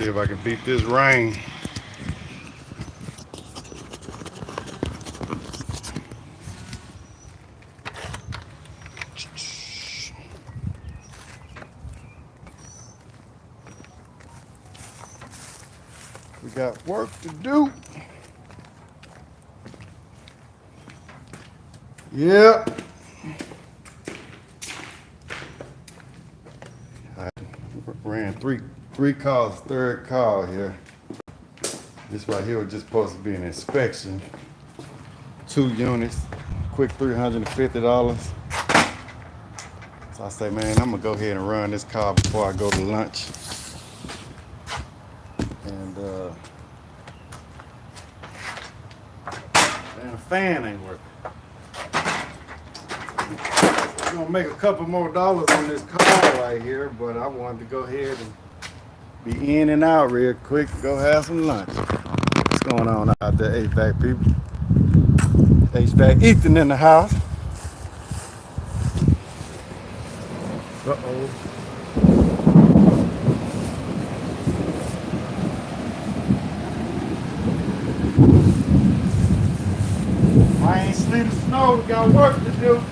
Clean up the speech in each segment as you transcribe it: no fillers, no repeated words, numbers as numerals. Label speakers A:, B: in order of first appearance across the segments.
A: see if I can beat this rain. We got work to do. Yep. I ran three calls, third call here. This right here was just supposed to be an inspection. 2 units, quick $350. So I say, man, I'm gonna go ahead and run this call before I go to lunch. And man, the fan ain't working. I'm gonna make a couple more dollars on this call right here, but I wanted to go ahead and be in and out real quick, go have some lunch. What's going on out there, HVAC people? HVAC Ethan in the house. Uh-oh. I ain't sleep the snow, we got work to do.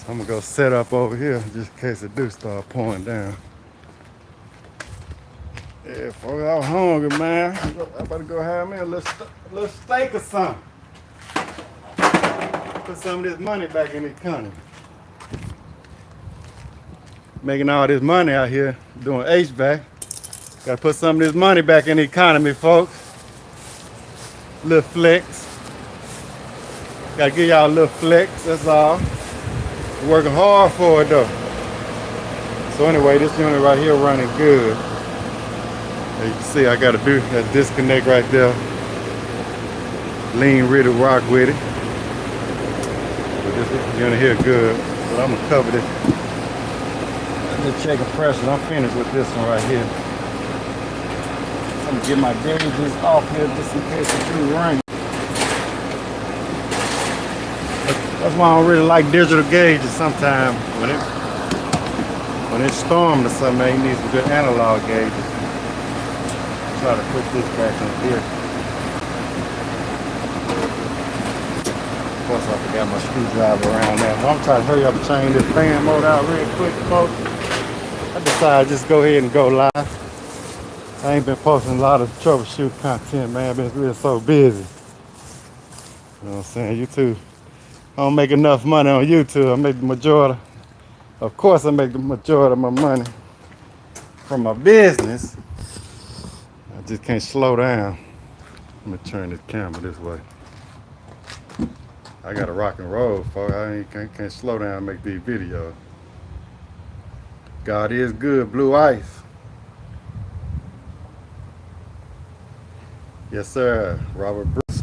A: I'm gonna go set up over here just in case it do start pouring down. Yeah, folks, I was hungry, man. I better go have me a little steak or something. Put some of this money back in the economy. Making all this money out here doing HVAC. Gotta put some of this money back in the economy, folks. Little flex. Gotta give y'all a little flex, that's all. Working hard for it though. So anyway, this unit right here running good. As you can see, I gotta do that disconnect right there. Lean rid of rock with it. But this unit here good. But I'm gonna cover this. Let me check the pressure. I'm finished with this one right here. I'm gonna get my gauges off here just in case it do rain. That's why I don't really like digital gauges sometimes. When it's storming or something, man, you need some good analog gauges. Try to put this back in here. Of course, I forgot my screwdriver around there. I'm trying to hurry up and change this fan mode out real quick, folks. I decided to just go ahead and go live. I ain't been posting a lot of troubleshoot content, man. I've been really so busy. You know what I'm saying? YouTube. I don't make enough money on YouTube. I make the majority. Of course, I make the majority of my money from my business. I just can't slow down. I'm gonna turn this camera this way. I gotta rock and roll, folks. I can't slow down and make these videos. God is good, Blue Ice. Yes, sir. Robert Bruce.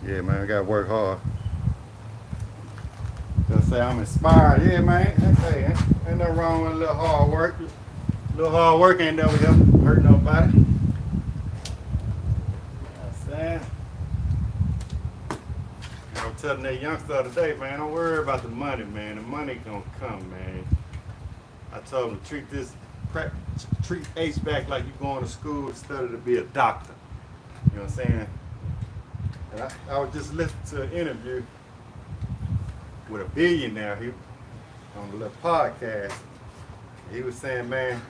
A: Yeah, man, I gotta work hard. Just say I'm inspired. Yeah, man. Hey, ain't nothing wrong with a little hard work. A little hard work ain't never hurt nobody. You know what I'm saying? I was telling that youngster the other day, man, don't worry about the money, man. The money gonna come, man. I told him to treat HVAC like you're going to school instead of to be a doctor. You know what I'm saying? And I was just listening to an interview with a billionaire here on a little podcast. He was saying, man,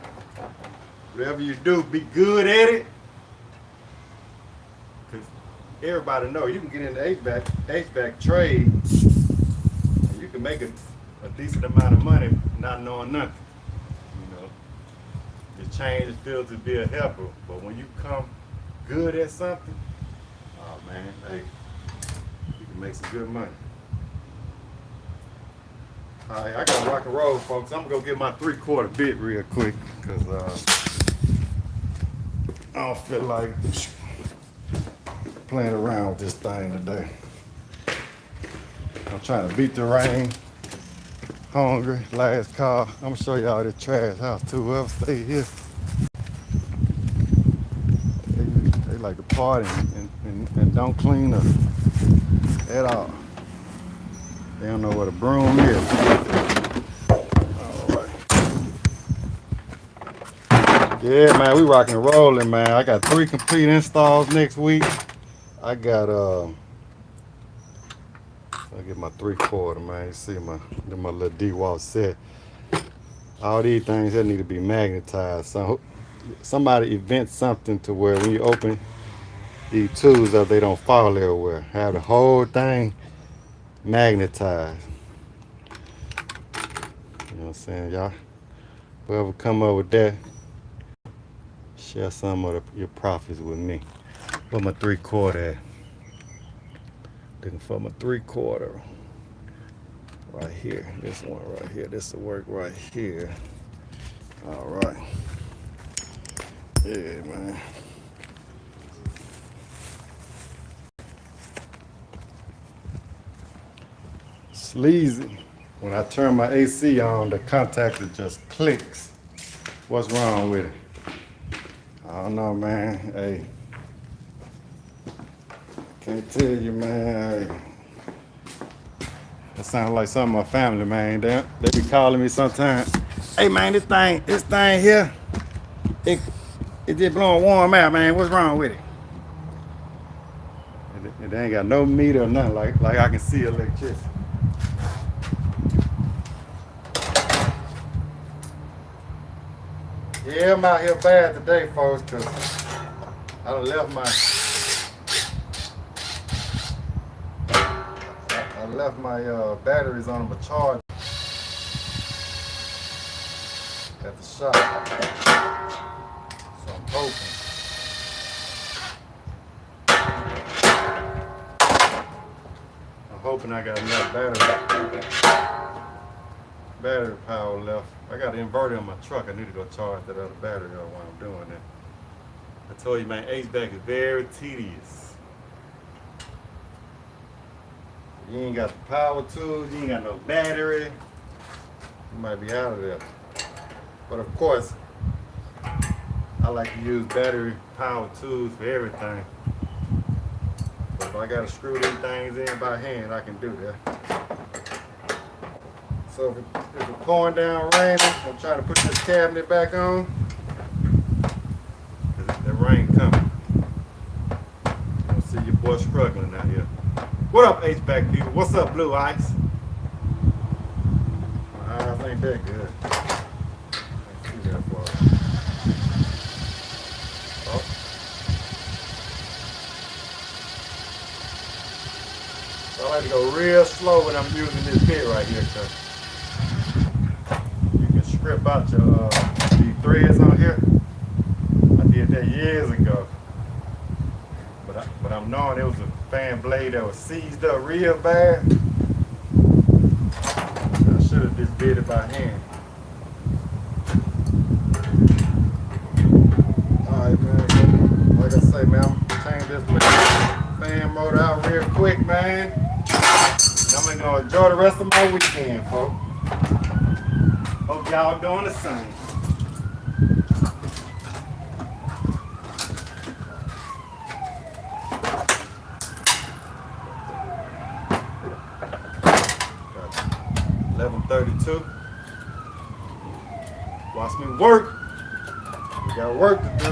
A: whatever you do, be good at it. Because everybody know you can get into HVAC trade and you can make a decent amount of money not knowing nothing. You know, your change feels to be a helper. But when you come good at something, oh man, hey, you can make some good money. All right, I gotta rock and roll, folks. I'm gonna go get my 3/4 bit real quick because I don't feel like playing around with this thing today. I'm trying to beat the rain. Hungry, last call. I'm gonna show y'all this trash house too. Whoever stay here. like to party and don't clean up at all. They don't know what a broom is. All right. Yeah, man, we rocking and rolling, man. I got 3 complete installs next week. I got I get my 3/4, man. You see my little D-wall set. All these things that need to be magnetized. So somebody invent something to where when you open these tools up, they don't fall everywhere. Have the whole thing magnetized. You know what I'm saying, y'all? Whoever come up with that, share some of your profits with me. Where my 3/4 at? Looking for my 3/4. Right here. This one right here. This will work right here. All right. Yeah, man. Sleazy. When I turn my AC on, the contactor just clicks. What's wrong with it? I don't know, man. Hey, can't tell you, man. Hey. That sounds like some of my family, man. They be calling me sometimes. Hey, man, this thing here, it just blowing warm out, man. What's wrong with it? It ain't got no meter or nothing like I can see electricity. Yeah, I'm out here bad today, folks, because I done left my batteries on my charger at the shop. So I'm hoping I got enough battery power left. I got an inverter in my truck. I need to go charge that other battery while I'm doing that. I told you, man, HVAC is very tedious. You ain't got the power tools, you ain't got no battery. You might be out of there. But of course, I like to use battery power tools for everything. But if I gotta screw these things in by hand, I can do that. So if it's pouring down raining, I'm trying to put this cabinet back on. The rain coming. You don't see your boy struggling out here. What up, HVAC people? What's up, Blue Ice? My eyes ain't that good. Can't see that far. Oh. So I like to go real slow when I'm using this bit right here, cause you can strip out your these threads on here. I did that years ago. But I'm knowing it was a fan blade that was seized up real bad. I should have just did it by hand. Alright, man. Like I say, man, I'm gonna change this fan motor out real quick, man. And I'm gonna enjoy the rest of my weekend, folks. Hope y'all doing the same. .32. Watch me work. We got work to do.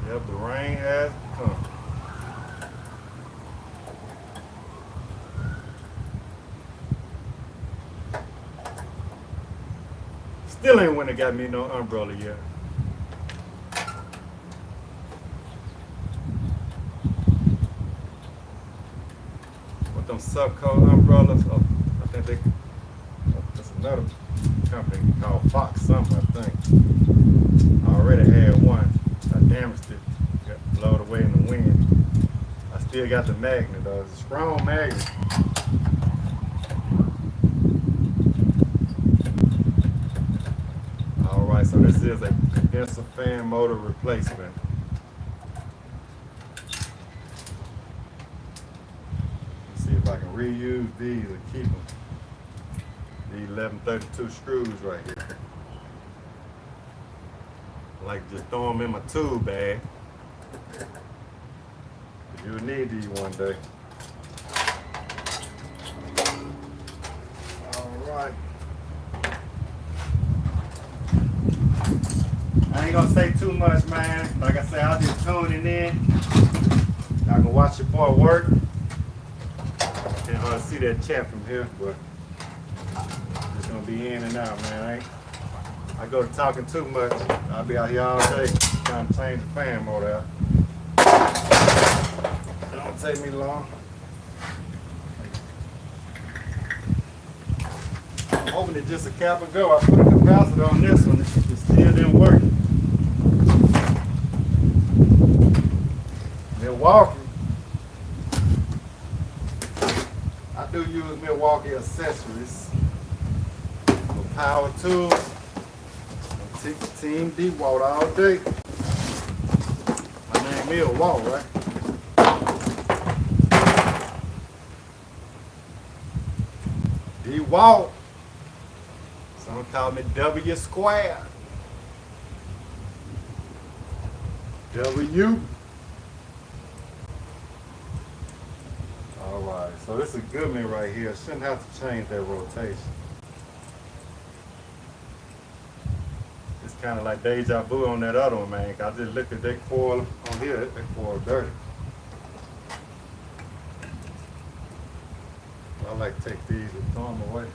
A: Yep, the rain has come. Still ain't when they got me no umbrella yet. Them subcoat umbrellas. Oh, I think that's another company called Fox something, I think. I already had one. I damaged it. Got blown away in the wind. I still got the magnet though. It's a strong magnet. Alright, so this is a condenser fan motor replacement. If I can reuse these and keep them. These 1132 screws right here. like to just throw them in my tool bag. You'll need these one day. Alright. I ain't gonna say too much, man. Like I said, I'll just tune it in. Y'all can watch your boy work. Can't hardly see that chat from here, but it's gonna be in and out, man. I go to talking too much. I'll be out here all day trying to change the fan motor out. It don't take me long. I'm hoping it's just a cap and go. I put a capacitor on this one. It still didn't work. Milwaukee. I do use Milwaukee accessories for power tools. Team DeWalt all day. My name is Walt, right? DeWalt. Some call me W squared. W. Alright, so this is a good one right here. Shouldn't have to change that rotation. It's kind of like deja vu on that other one, man. I just looked at that coil on here. That coil dirty. I like to take these and throw them away.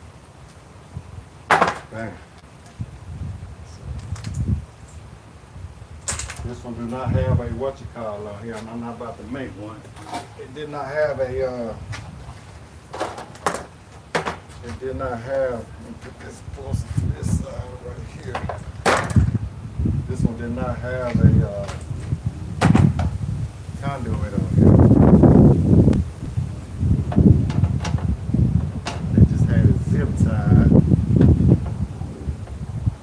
A: Bang. This one do not have a what-you-call on here. I'm not about to make one. It did not have a, it did not have, let me put this closer to this side right here. This one did not have a conduit on here. They just had it zip tied.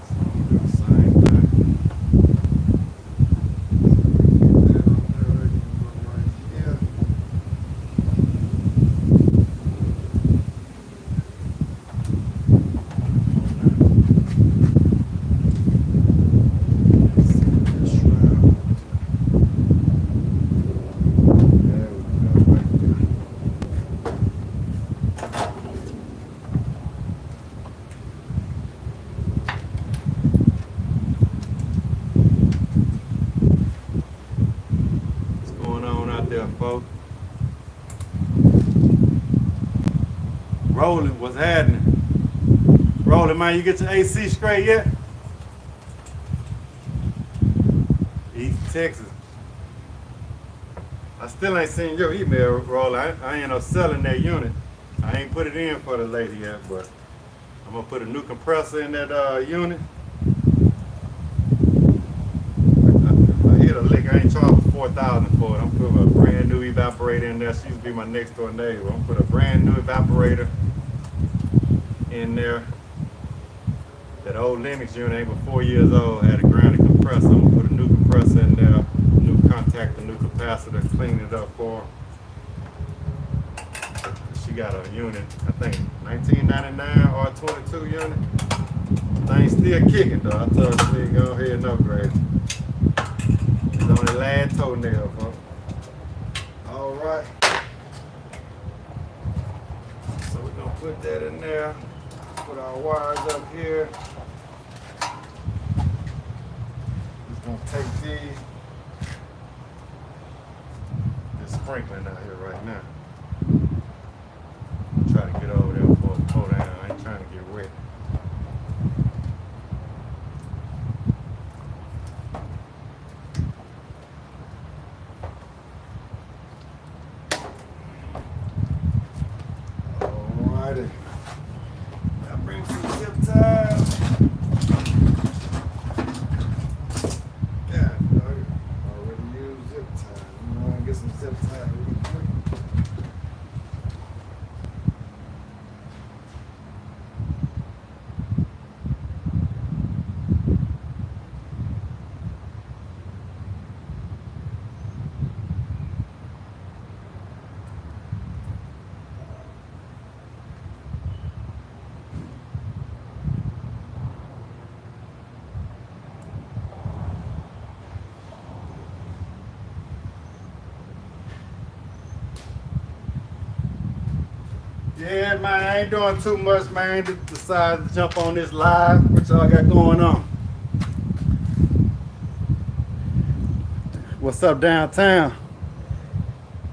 A: So I'm gonna do the same thing. Folks. Rolling, what's happening? Rolling, man, you get your AC straight yet? East Texas. I still ain't seen your email, Rolling. I ain't no selling that unit. I ain't put it in for the lady yet, but I'm gonna put a new compressor in that unit. I hit a lick. I ain't charged $4,000 for it. I'm putting a brand new evaporator in there. She used to be my next door neighbor. I'm gonna put a brand new evaporator in there. That old Linux unit ain't but 4 years old. Had a grounded compressor. I'm gonna put a new compressor in there, new contactor, new capacitor, clean it up for her. She got a unit, I think 1999 R22 unit. Thing's still kicking though. I told her she go ahead and upgrade it. It's on the last toenail, folks. All right. So we're gonna put that in there. Put our wires up here. Just gonna take these. It's sprinkling out here right now. Try to get over there before it pour down. I ain't trying to get wet. Alrighty. Now bring some zip ties. Yeah, I already used zip ties. I'm gonna get some zip ties real quick. Yeah, man, I ain't doing too much, man. Just decided to jump on this live. What y'all got going on? What's up downtown?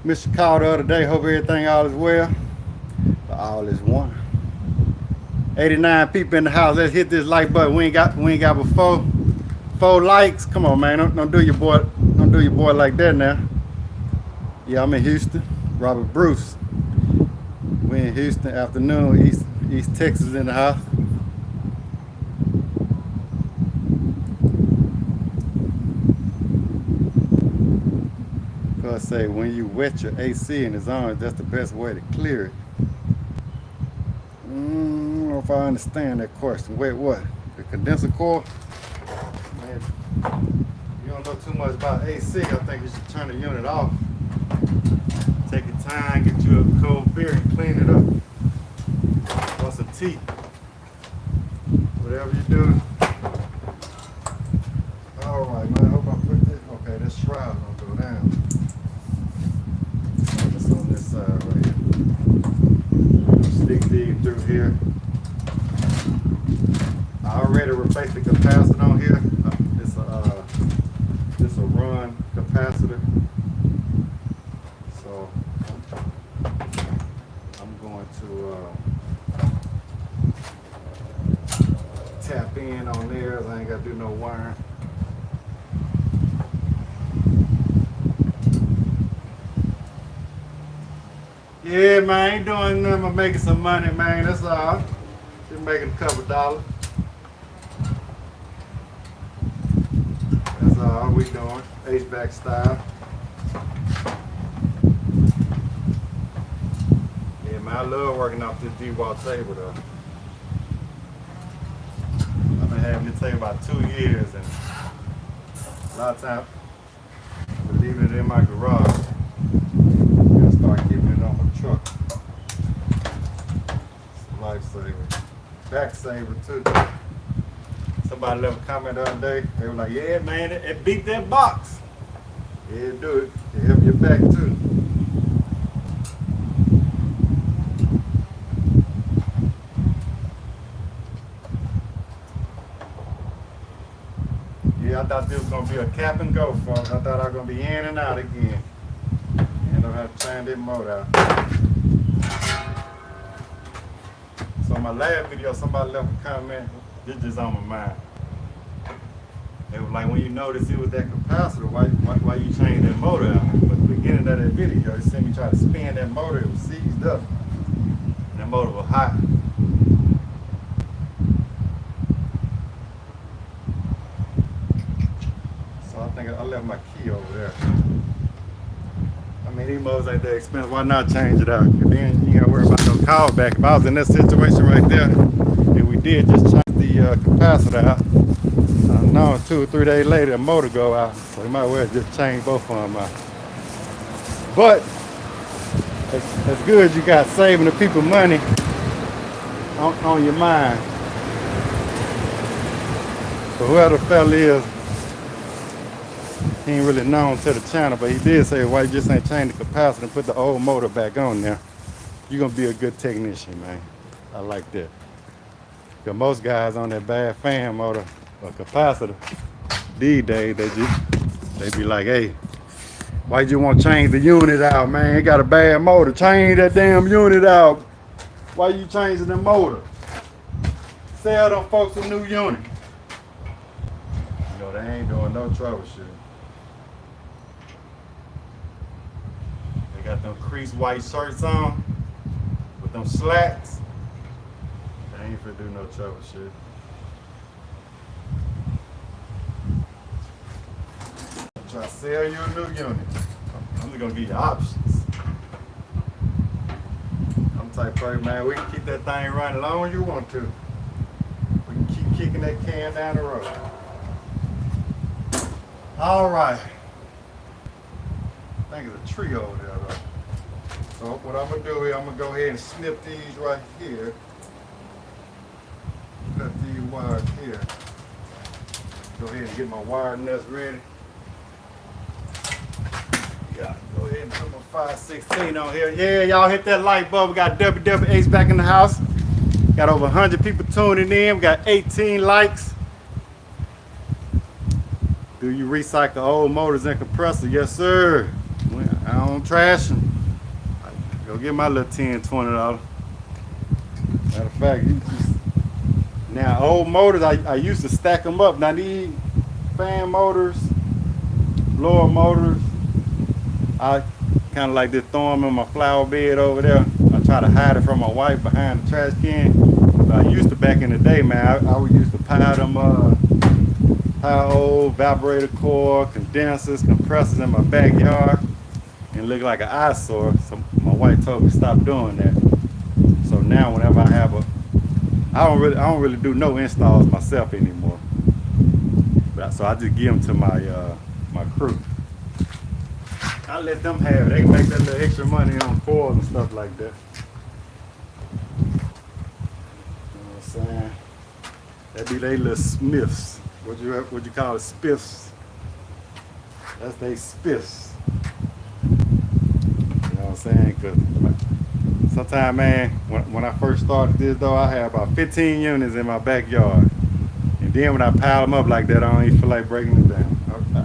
A: Missed your call the other day. Hope everything all is well. But all is one. 89 people in the house. Let's hit this like button. We ain't got but four likes. Come on, man. Don't do your boy like that now. Yeah, I'm in Houston. Robert Bruce. We in Houston afternoon. East Texas in the house. Cause say when you wet your AC and it's on, that's the best way to clear it. I don't know if I understand that question. Wait, what? The condenser coil? Man, you don't know too much about AC. I think you should turn the unit off. Take your time, get you a cold beer and clean it up. Want some tea. Whatever you do. Alright, man, I hope I put this. Okay, this shroud don't go down. It's on this side right here. Stick these through here. I already replaced the capacitor on here. It's a run capacitor. So I'm going to tap in on there. I ain't got to do no wiring. Yeah, man, I ain't doing nothing but making some money, man. That's all. Just making a couple dollars. That's all we doing. HVAC style. Yeah, man, I love working off this D-wall table, though. I've been having this table about 2 years, and a lot of times, I'm leaving it in my garage. And start keeping it on my truck. It's a lifesaver. Back saver, too. Somebody left a comment the other day. They were like, yeah, man, it beat that box. Yeah, it do it. It help your back, too. Yeah, I thought this was going to be a cap and go, folks. I thought I was going to be in and out again. And I have to change that motor out. So in my last video, somebody left a comment. This just on my mind. It was like, when you notice it was that capacitor, why you change that motor out? But at the beginning of that video, you see me try to spin that motor. It was seized up. And that motor was hot. So I think I left my key over there. I mean, these motors ain't that expensive. Why not change it out? And then you ain't gotta worry about no callback. If I was in that situation right there, and we did just change the capacitor out, I know 2 or 3 days later, the motor go out. So you might as well just change both of them out. But it's good you got saving the people money on your mind. So whoever the fella is, he ain't really known to the channel, but he did say, why you just ain't change the capacitor and put the old motor back on there? You're gonna be a good technician, man. I like that. Because most guys on that bad fan motor or capacitor, these days, they be like, hey, why you want to change the unit out, man? It got a bad motor. Change that damn unit out. Why you changing the motor? Sell them folks a new unit. You know, they ain't doing no troubleshooting. They got them creased white shirts on with them slacks. They ain't finna do no troubleshooting. Try to sell you a new unit. I'm just gonna give you options. I'm the type of person, man, we can keep that thing running as long as you want to. We can keep kicking that can down the road. All right. I think it's a tree over there, though. So what I'm gonna do is I'm gonna go ahead and snip these right here. Cut these wires here. Go ahead and get my wire nuts ready. Yeah, go ahead and put my 516 on here. Yeah, y'all hit that like button. We got WW HVAC in the house. Got over 100 people tuning in. We got 18 likes. Do you recycle old motors and compressors? Yes, sir. I don't trash them. Go get my little $10, $20. Matter of fact, now old motors, I used to stack them up. Now these fan motors, blower motors, I kind of like to throw them in my flower bed over there. I try to hide it from my wife behind the trash can. But I used to back in the day, man. I would used to pile them, pile old evaporator core, condensers, compressors in my backyard, and look like an eyesore. So my wife told me stop doing that. So now whenever I have I don't really do no installs myself anymore. So I just give them to my crew. I let them have it. They can make that little extra money on coils and stuff like that. You know what I'm saying? That be they little smiths. What you call it? Spiffs. That's they spiffs. You know what I'm saying? Cause sometimes, man, when I first started this though, I had about 15 units in my backyard. And then when I pile them up like that, I don't even feel like breaking them down.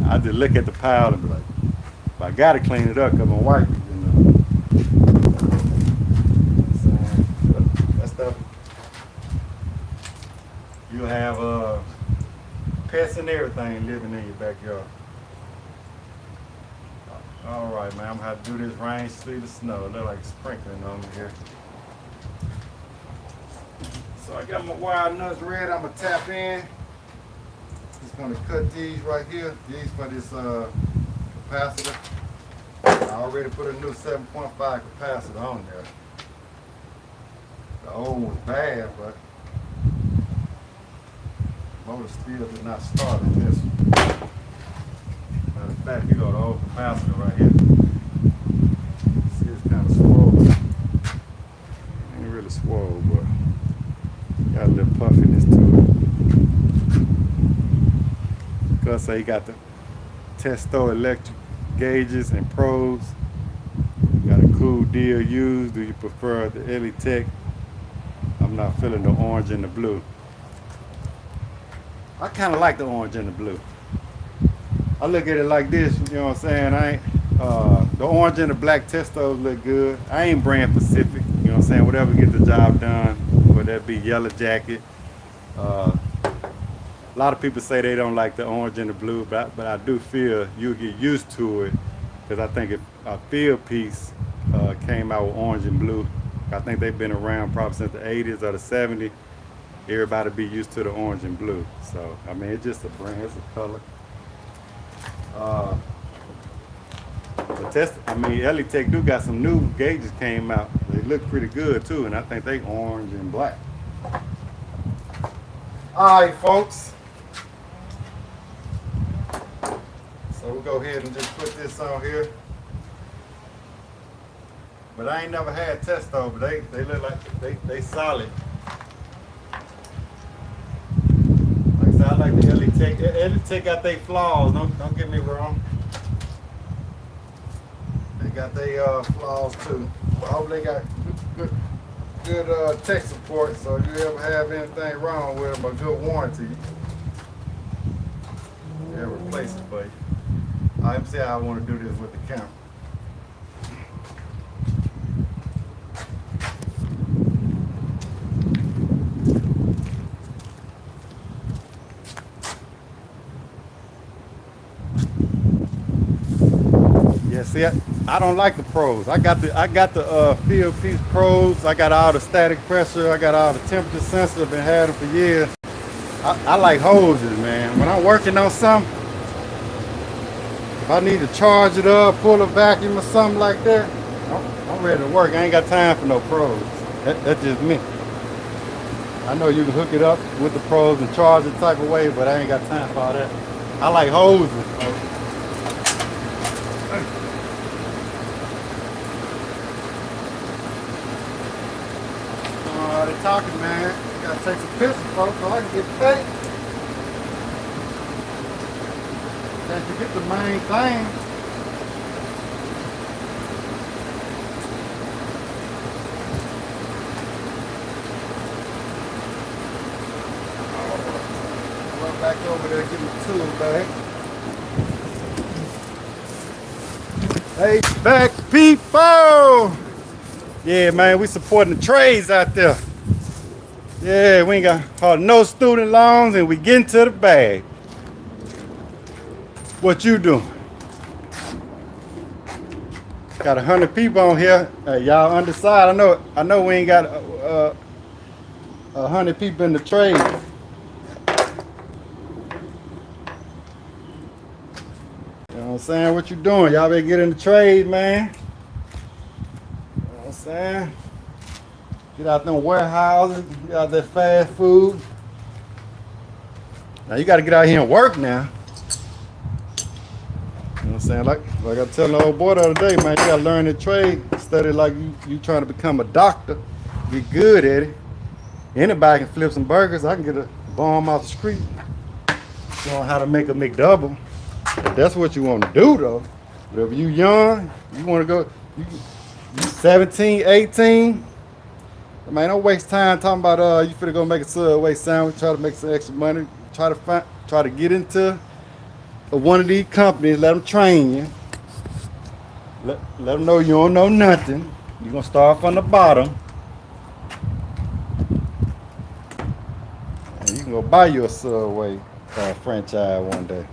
A: I just look at the pile and be like, I gotta clean it up because my wife, you know. That stuff. You have pets and everything living in your backyard. All right, man. I'm gonna have to do this rain, sleet, or snow. It look like sprinkling on me here. So I got my wire nuts ready. I'm gonna tap in. Just gonna cut these right here. These for this capacitor. I already put a new 7.5 capacitor on there. The old was bad, but the motor still did not start in this one. Matter of fact, you got the old capacitor right here. See, it's kind of swole. Ain't really swole, but got a little puffiness to it. Because he got the testo electric gauges and probes. Got a cool deal used. Do you prefer the Elitech? I'm not feeling the orange and the blue. I kind of like the orange and the blue. I look at it like this, you know what I'm saying? I ain't, the orange and the black testos look good. I ain't brand specific, you know what I'm saying? Whatever get the job done, whether that be yellow jacket. A lot of people say they don't like the orange and the blue, but I do feel you'll get used to it, because I think if a field piece came out with orange and blue, I think they've been around probably since the 80s or the 70s. Everybody be used to the orange and blue. So, I mean, it's just a brand, it's a color. Elitech do got some new gauges came out. They look pretty good too, and I think they orange and black. All right, folks. So we'll go ahead and just put this on here. But I ain't never had testo, but they look like they solid. Like I said, I like the Elitech. Elitech got their flaws, don't get me wrong. They got their flaws too. I hope they got good tech support, so if you ever have anything wrong with them, a good warranty, they'll replace it for you. Let me see how I want to do this with the camera. Yeah, see, I don't like the pros. I got the field piece pros. I got all the static pressure. I got all the temperature sensor. I've been having them for years. I like hoses, man. When I'm working on something, if I need to charge it up, pull a vacuum or something like that, I'm ready to work. I ain't got time for no pros. That's just me. I know you can hook it up with the pros and charge it type of way, but I ain't got time for all that. I like hoses. They're talking, man. You gotta take some pictures, folks, so I can get paid. Can't forget the main thing. over there, get my tool back. Hey, back people! Yeah, man, we supporting the trades out there. Yeah, we ain't got hardly no student loans and we getting to the bag. What you doing? Got 100 people on here. Y'all undecided. I know we ain't got 100 people in the trade. You know what I'm saying? What you doing? Y'all better get in the trade, man. You know what I'm saying? Get out them warehouses, get out that fast food. Now you gotta get out here and work now. You know what I'm saying? Like I was telling the old boy the other day, man, you gotta learn the trade. Study like you trying to become a doctor. Get good at it. Anybody can flip some burgers. I can get a bomb off the street. Showing how to make a McDouble. If that's what you want to do though. But if you young, you want to go, you 17, 18, man, don't waste time talking about you finna go make a Subway sandwich, try to make some extra money, try to get into one of these companies, let them train you. Let them know you don't know nothing. You're gonna start from the bottom. And you can go buy you a Subway franchise one day.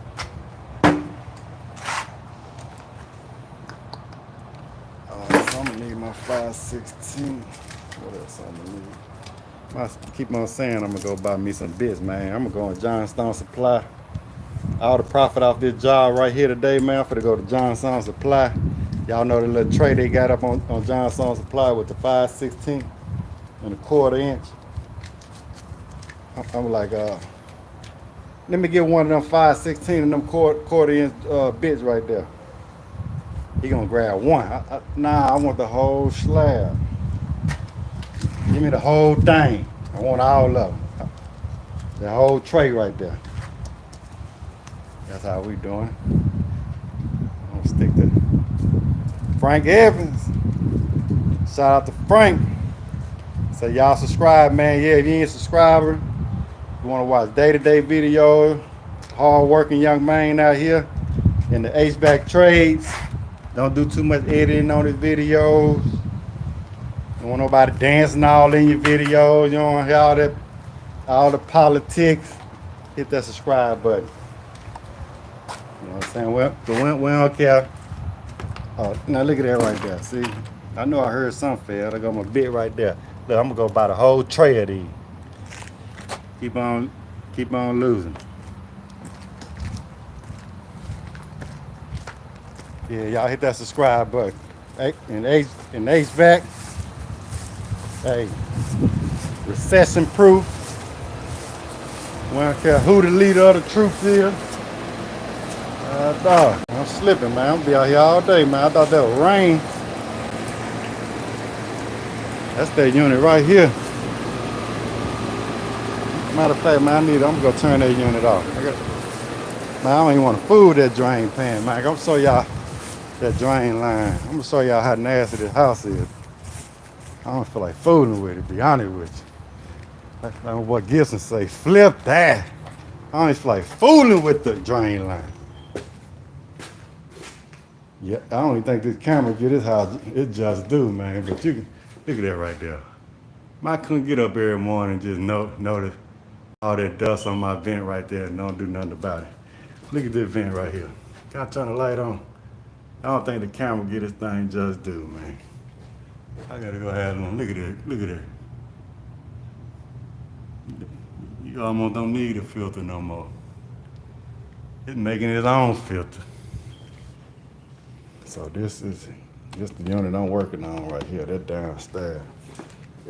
A: So I'm gonna need my 516. What else I'm gonna need? I keep on saying I'm gonna go buy me some bits, man. I'm gonna go on Johnstone Supply. All the profit off this job right here today, man. I'm finna go to Johnstone Supply. Y'all know the little tray they got up on Johnstone Supply with the 5/16 and a 1/4 inch. I'm like, let me get one of them 5/16 and them 1/4 inch bits right there. He gonna grab one. Nah, I want the whole slab. Give me the whole thing. I want all of them. The whole tray right there. That's how we doing. I'm gonna stick to Frank Evans. Shout out to Frank. Say y'all subscribe, man. Yeah, if you ain't a subscriber, you wanna watch day-to-day videos, hard-working young man out here in the HVAC trades. Don't do too much editing on his videos. Don't want nobody dancing all in your videos. You don't hear all the politics. Hit that subscribe button. You know what I'm saying? Well, we don't care. Oh, now look at that right there. See? I know I heard something failed. I got my bit right there. Look, I'm gonna go buy the whole tray of these. Keep on losing. Yeah, y'all hit that subscribe button. Hey, in HVAC. Hey, recession proof. We don't care who the leader of the troops is. Dog, I'm slipping, man. I'm gonna be out here all day, man. I thought that was rain. That's that unit right here. Matter of fact, man, I'm gonna go turn that unit off. Man, I don't even want to fool that drain pan, man. I'm gonna show y'all that drain line. I'm gonna show y'all how nasty this house is. I don't feel like fooling with it, to be honest with you. Like what Gibson say, flip that. I don't feel like fooling with the drain line. Yeah, I don't even think this camera get this house. It just do, man. But you can look at that right there. I couldn't get up every morning and just notice all that dust on my vent right there and don't do nothing about it. Look at this vent right here. Gotta turn the light on. I don't think the camera get this thing just do, man. I gotta go ahead and look at it. Look at it. You almost don't need a filter no more. It's making its own filter. So this is the unit I'm working on right here. That downstairs.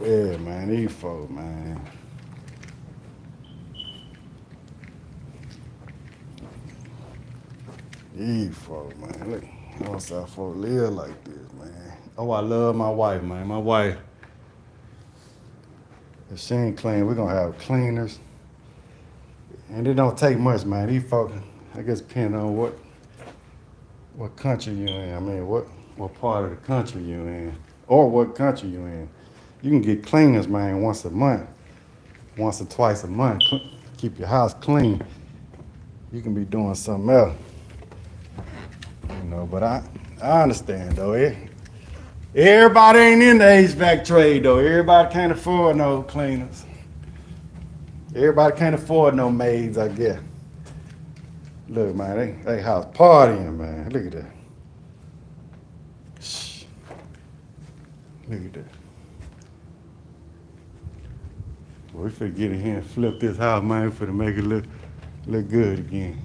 A: Yeah, man, these folks, man. These folks, man. Look, I want South folks live like this, man. Oh, I love my wife, man. My wife, if she ain't clean, we're gonna have cleaners. And it don't take much, man. These folks, I guess depending on what country you in. I mean, what part of the country you in, or what country you in. You can get cleaners, man, once a month, once or twice a month. Keep your house clean. You can be doing something else. You know, but I understand though. Everybody ain't in the HVAC trade though. Everybody can't afford no cleaners. Everybody can't afford no maids, I guess. Look, man, they house partying, man. Look at that. Shh. Look at that. Well, we finna get in here and flip this house, man, finna make it look good again.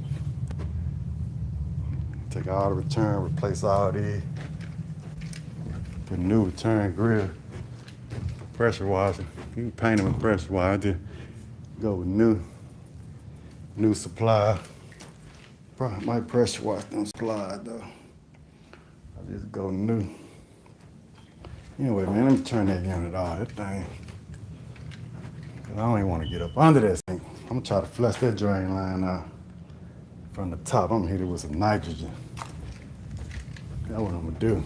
A: Take all the return, replace all these. Put a new return grill. Pressure washer. You can paint them with pressure washer. Just go with new supply. Probably might pressure wash them slide though. I just go new. Anyway, man, let me turn that unit on. That thing. Cause I don't even want to get up under that thing. I'm gonna try to flush that drain line out from the top. I'm gonna hit it with some nitrogen. That's what I'm gonna do.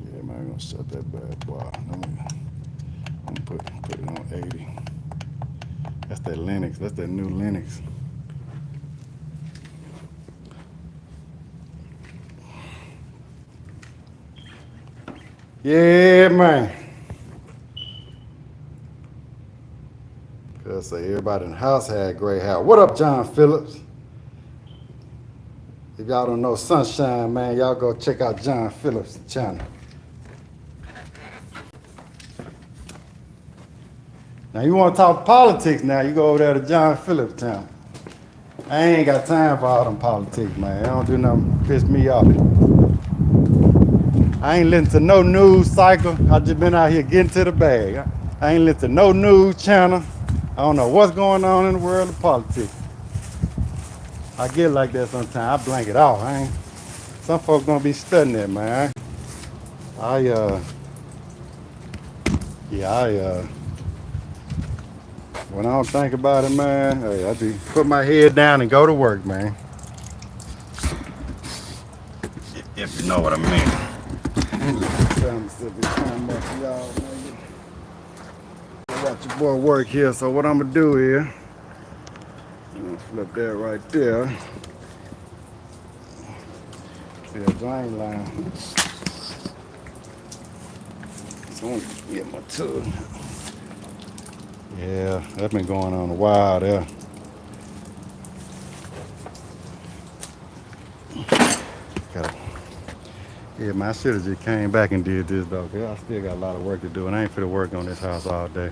A: Yeah, man, I'm gonna shut that bad boy. I'm gonna put it on 80. That's that Linux. That's that new Linux. Yeah, man. Cause say everybody in the house had gray hair. What up, John Phillips? If y'all don't know Sunshine, man, y'all go check out John Phillips' channel. Now you want to talk politics now, you go over there to John Phillips' channel. I ain't got time for all them politics, man. I don't do nothing to piss me off. I ain't listening to no news cycle. I just been out here getting to the bag. I ain't listening to no news channel. I don't know what's going on in the world of politics. I get like that sometimes. I blank it off. Some folks gonna be studying that, man. When I don't think about it, man, hey, I just put my head down and go to work, man. If you know what I mean. Watch your boy work here. So what I'm gonna do here, I'm gonna flip that right there. See that drain line. So I'm gonna get my tool. Yeah, that's been going on a while there. Yeah, man, I should have just came back and did this though, cause I still got a lot of work to do, and I ain't finna work on this house all day.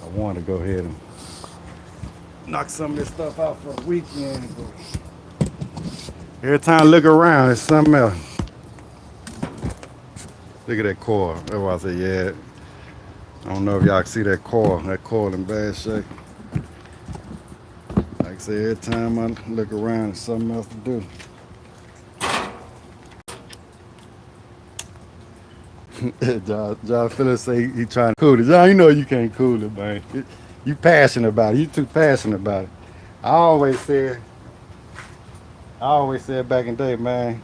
A: I wanted to go ahead and knock some of this stuff out for a weekend, but every time I look around, it's something else. Look at that coil. That's why I said, yeah. I don't know if y'all can see that coil. That coil in bad shape. Like I say, every time I look around, it's something else to do. John Phillips say he trying to cool it. John, you know you can't cool it, man. You passionate about it. You too passionate about it. I always said back in the day, man,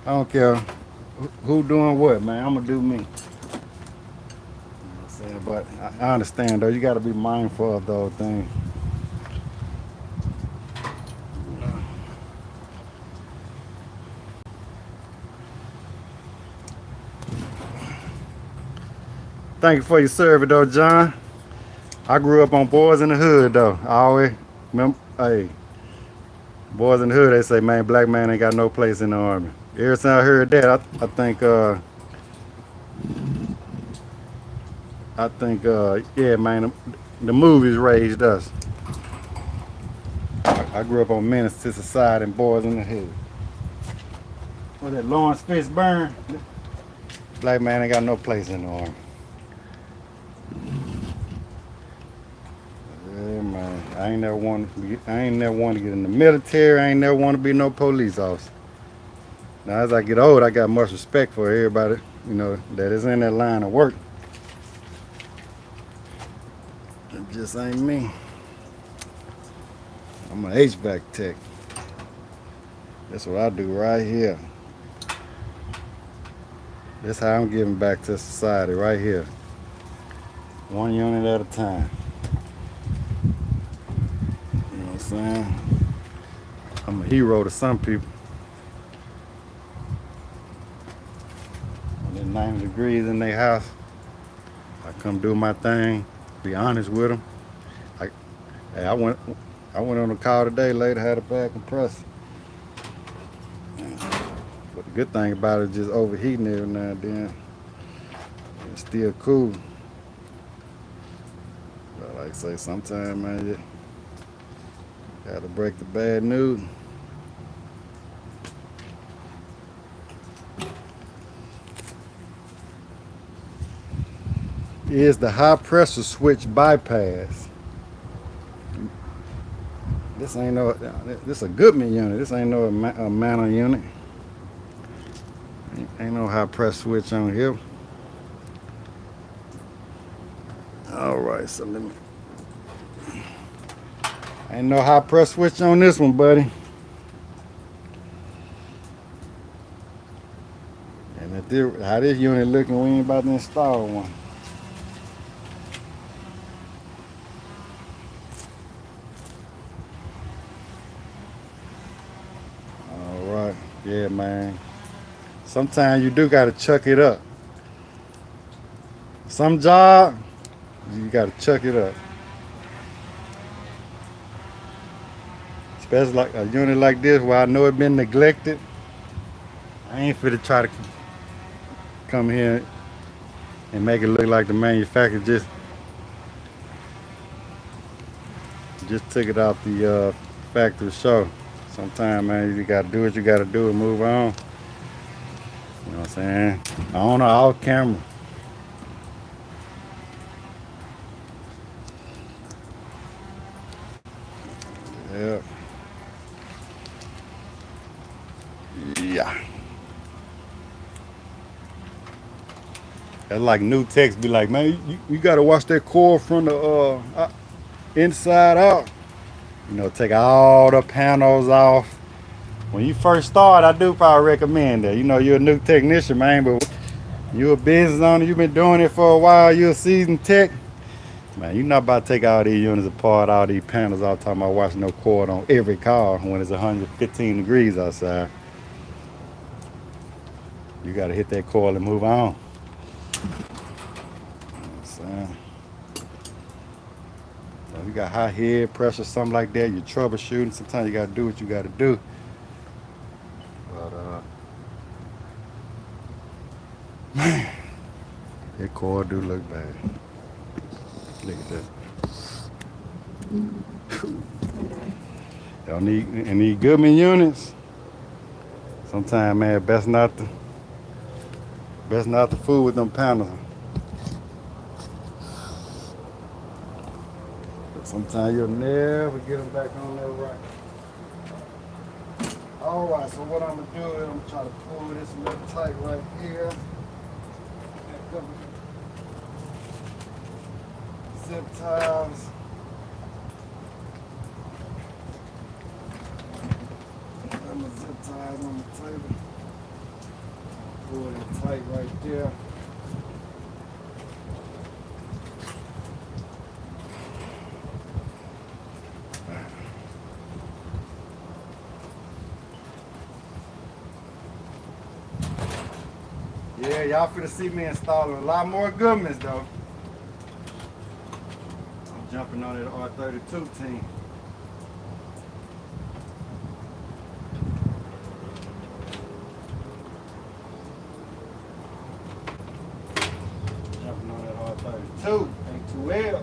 A: I don't care who doing what, man. I'm gonna do me. You know what I'm saying? But I understand though, you gotta be mindful of those things. Thank you for your service though, John. I grew up on Boys in the Hood though. I always remember, hey, Boys in the Hood, they say, man, black man ain't got no place in the army. Ever since I heard that, I think, yeah, man, the movies raised us. I grew up on Menace to Society and Boys in the Hood. Was that Lawrence Fishburne? Black man ain't got no place in the army. Yeah, man. I ain't never want to get in the military. I ain't never want to be no police officer. Now, as I get old, I got much respect for everybody, you know, that is in that line of work. It just ain't me. I'm an HVAC tech. That's what I do right here. That's how I'm giving back to society right here. One unit at a time. saying? I'm a hero to some people. When it's 90 degrees in their house, I come do my thing, be honest with them. Hey, I went on a call today, later had a bad compressor. But the good thing about it is just overheating every now and then. It's still cool. But like I say, sometimes, man, you gotta break the bad news. Is the high pressure switch bypass? This ain't no, this a Goodman unit. This ain't no a Manor unit. Ain't no high pressure switch on here. All right, so let me. Ain't no high pressure switch on this one, buddy. And how this unit looking, we ain't about to install one. All right, yeah, man. Sometimes you do gotta chuck it up. Some job, you gotta chuck it up. Especially like a unit like this where I know it's been neglected. I ain't fit to try to come here and make it look like the manufacturer just took it out the factory show. Sometimes, man, you gotta do what you gotta do and move on. You know what I'm saying? On or off camera. Yeah. Yeah. That's like new techs be like, man, you gotta watch that core from the inside out. You know, take all the panels off. When you first start, I do probably recommend that. You know, you're a new technician, man, but you're a business owner, you've been doing it for a while, you're a seasoned tech. Man, you're not about to take all these units apart, all these panels off, talking about watching no cord on every car when it's 115 degrees outside. You gotta hit that coil and move on. You got high head pressure, something like that, you're troubleshooting. Sometimes you gotta do what you gotta do. But man, that cord do look bad. Look at that. Y'all need Goodman units. Sometimes, man, best not to fool with them panels. Sometimes you'll never get them back on there right. All right, so what I'm gonna do is I'm gonna try to pull this a little tight right here. Zip ties. Got my zip ties on the table. Pull it tight right there. Yeah, y'all finna see me installing a lot more Goodmans though. I'm jumping on that R32 team. Jumping on that R32, A2L.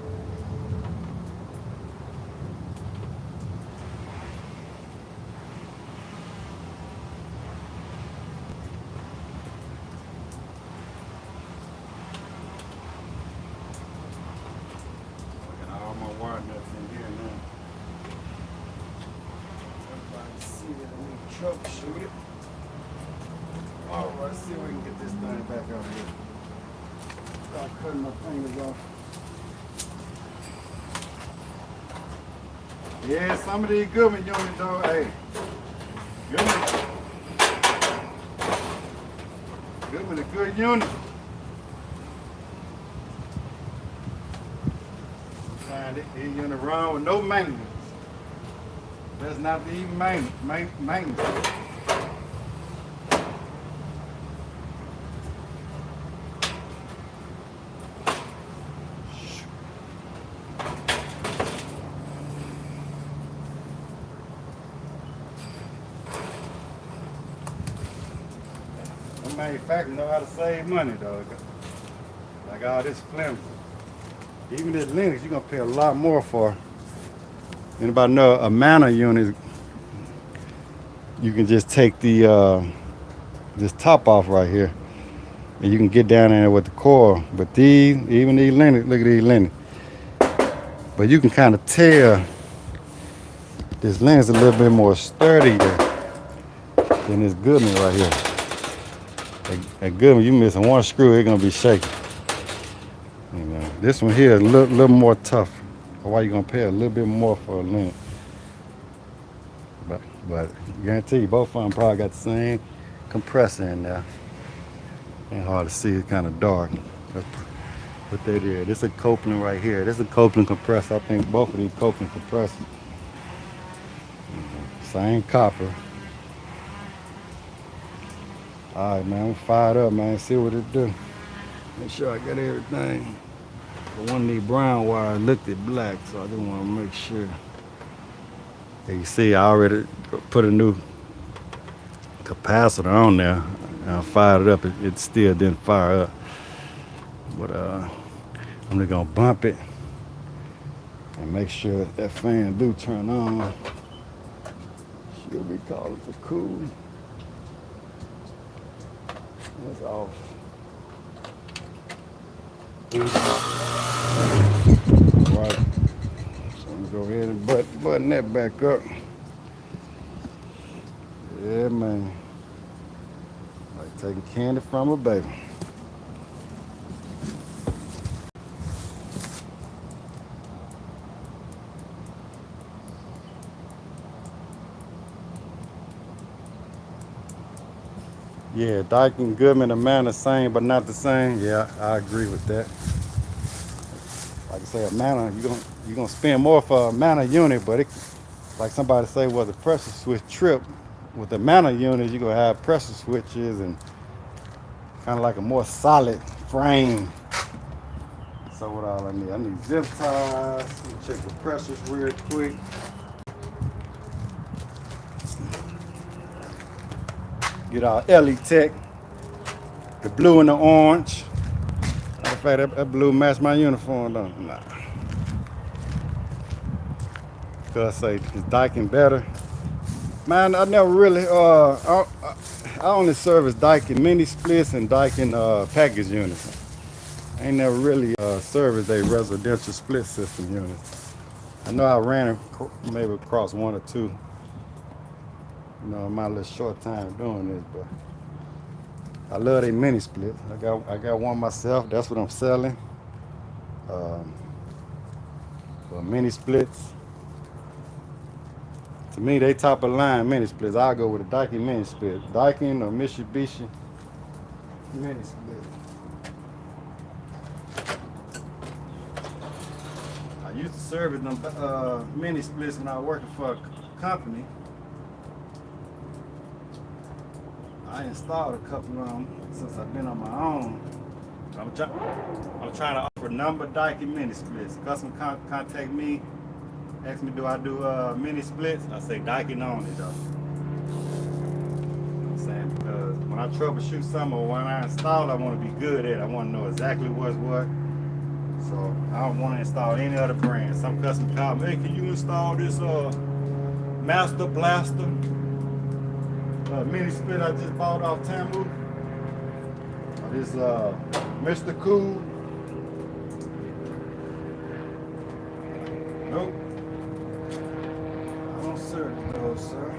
A: Troubleshoot it. All right, let's see if we can get this thing back out here. Start cutting my fingers off. Yeah, some of these Goodman units though, hey. Goodman a good unit. Sometimes these units run with no maintenance. That's not the even maintenance. The manufacturer know how to save money though. Like all this flimsy. Even this Linux, you're gonna pay a lot more for. Anybody know a mana unit? You can just take the this top off right here, and you can get down there with the core. But these, even these Linux, look at these Linux. But you can kind of tell this Linux a little bit more sturdier than this Goodman right here. That Goodman, you missing one screw, it's gonna be shaky. You know, this one here is a little more tough. Why you gonna pay a little bit more for a Linux? But guarantee you, both of them probably got the same compressor in there. Ain't hard to see, it's kind of dark. That's what they did. This is a Copeland right here. This is a Copeland compressor. I think both of these Copeland compressors. Same copper. All right, man, I'm fired up, man. See what it do. Make sure I got everything. But one of these brown wires looked at black, so I just want to make sure. And you see, I already put a new capacitor on there. And I fired it up. It still didn't fire up. But I'm just gonna bump it and make sure that fan do turn on. She'll be calling for cool. That's off. Right. So I'm gonna go ahead and button that back up. Yeah, man. Like taking candy from a baby. Yeah, Daikin, Goodman, and Mana same, but not the same. Yeah, I agree with that. Like I say, a Mana, you're gonna spend more for a Mana unit, but it, like somebody say, was a pressure switch trip. With the Mana unit, you're gonna have pressure switches and kind of like a more solid frame. So what all I need zip ties. Check the pressures real quick. Get our LE Tech, the blue and the orange. Matter of fact, that blue match my uniform, don't it? Nah. Cause I say, is Daikin better? Man, I never really, I only service Daikin mini splits and Daikin package units. I ain't never really serviced a residential split system unit. I know I ran it maybe across one or two. You know, in my little short time doing this, but I love they mini splits. I got one myself. That's what I'm selling. For mini splits. To me, they top of line mini splits. I'll go with a Daikin mini split. Daikin or Mitsubishi mini split. I used to service them mini splits when I was working for a company. I installed a couple of them since I've been on my own. I'm trying to offer number Daikin mini splits. Customer contact me, ask me do I do mini splits. I say Daikin only though. You know what I'm saying? Because when I troubleshoot something or when I install, I want to be good at it. I want to know exactly what's what. So I don't want to install any other brand. Some customer call me, hey, can you install this Master Blaster? Mini split I just bought off Tamu. This Mr. Cool. Nope. I don't serve those, sir.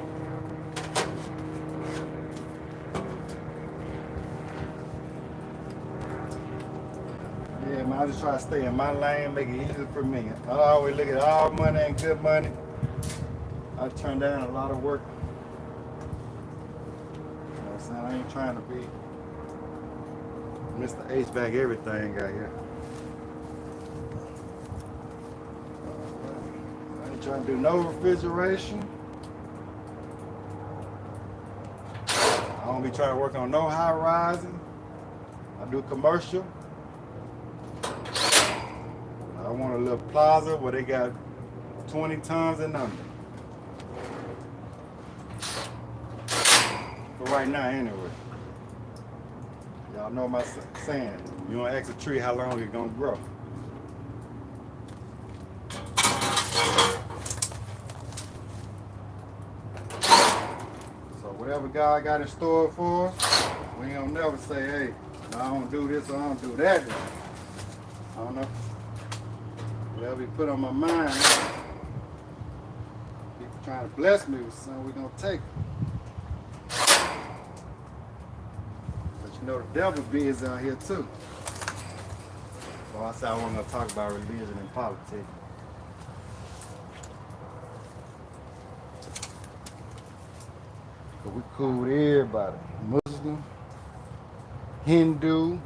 A: Yeah, man, I just try to stay in my lane, make it easy for me. I always look at all money and good money. I turn down a lot of work. I ain't trying to be Mr. HVAC everything out here. I ain't trying to do no refrigeration. don't be trying to work on no high rising. I do commercial. I want a little plaza where they got 20 tons and under. For right now, anyway. Y'all know my saying. You don't ask a tree how long it's gonna grow. So whatever God got in store for us, we ain't gonna never say, hey, I don't do this or I don't do that. I don't know. Whatever he put on my mind, he trying to bless me with something, we're gonna take it. But you know the devil is out here too. Well, I said I wasn't gonna talk about religion and politics. But we cool with everybody. Muslim, Hindu,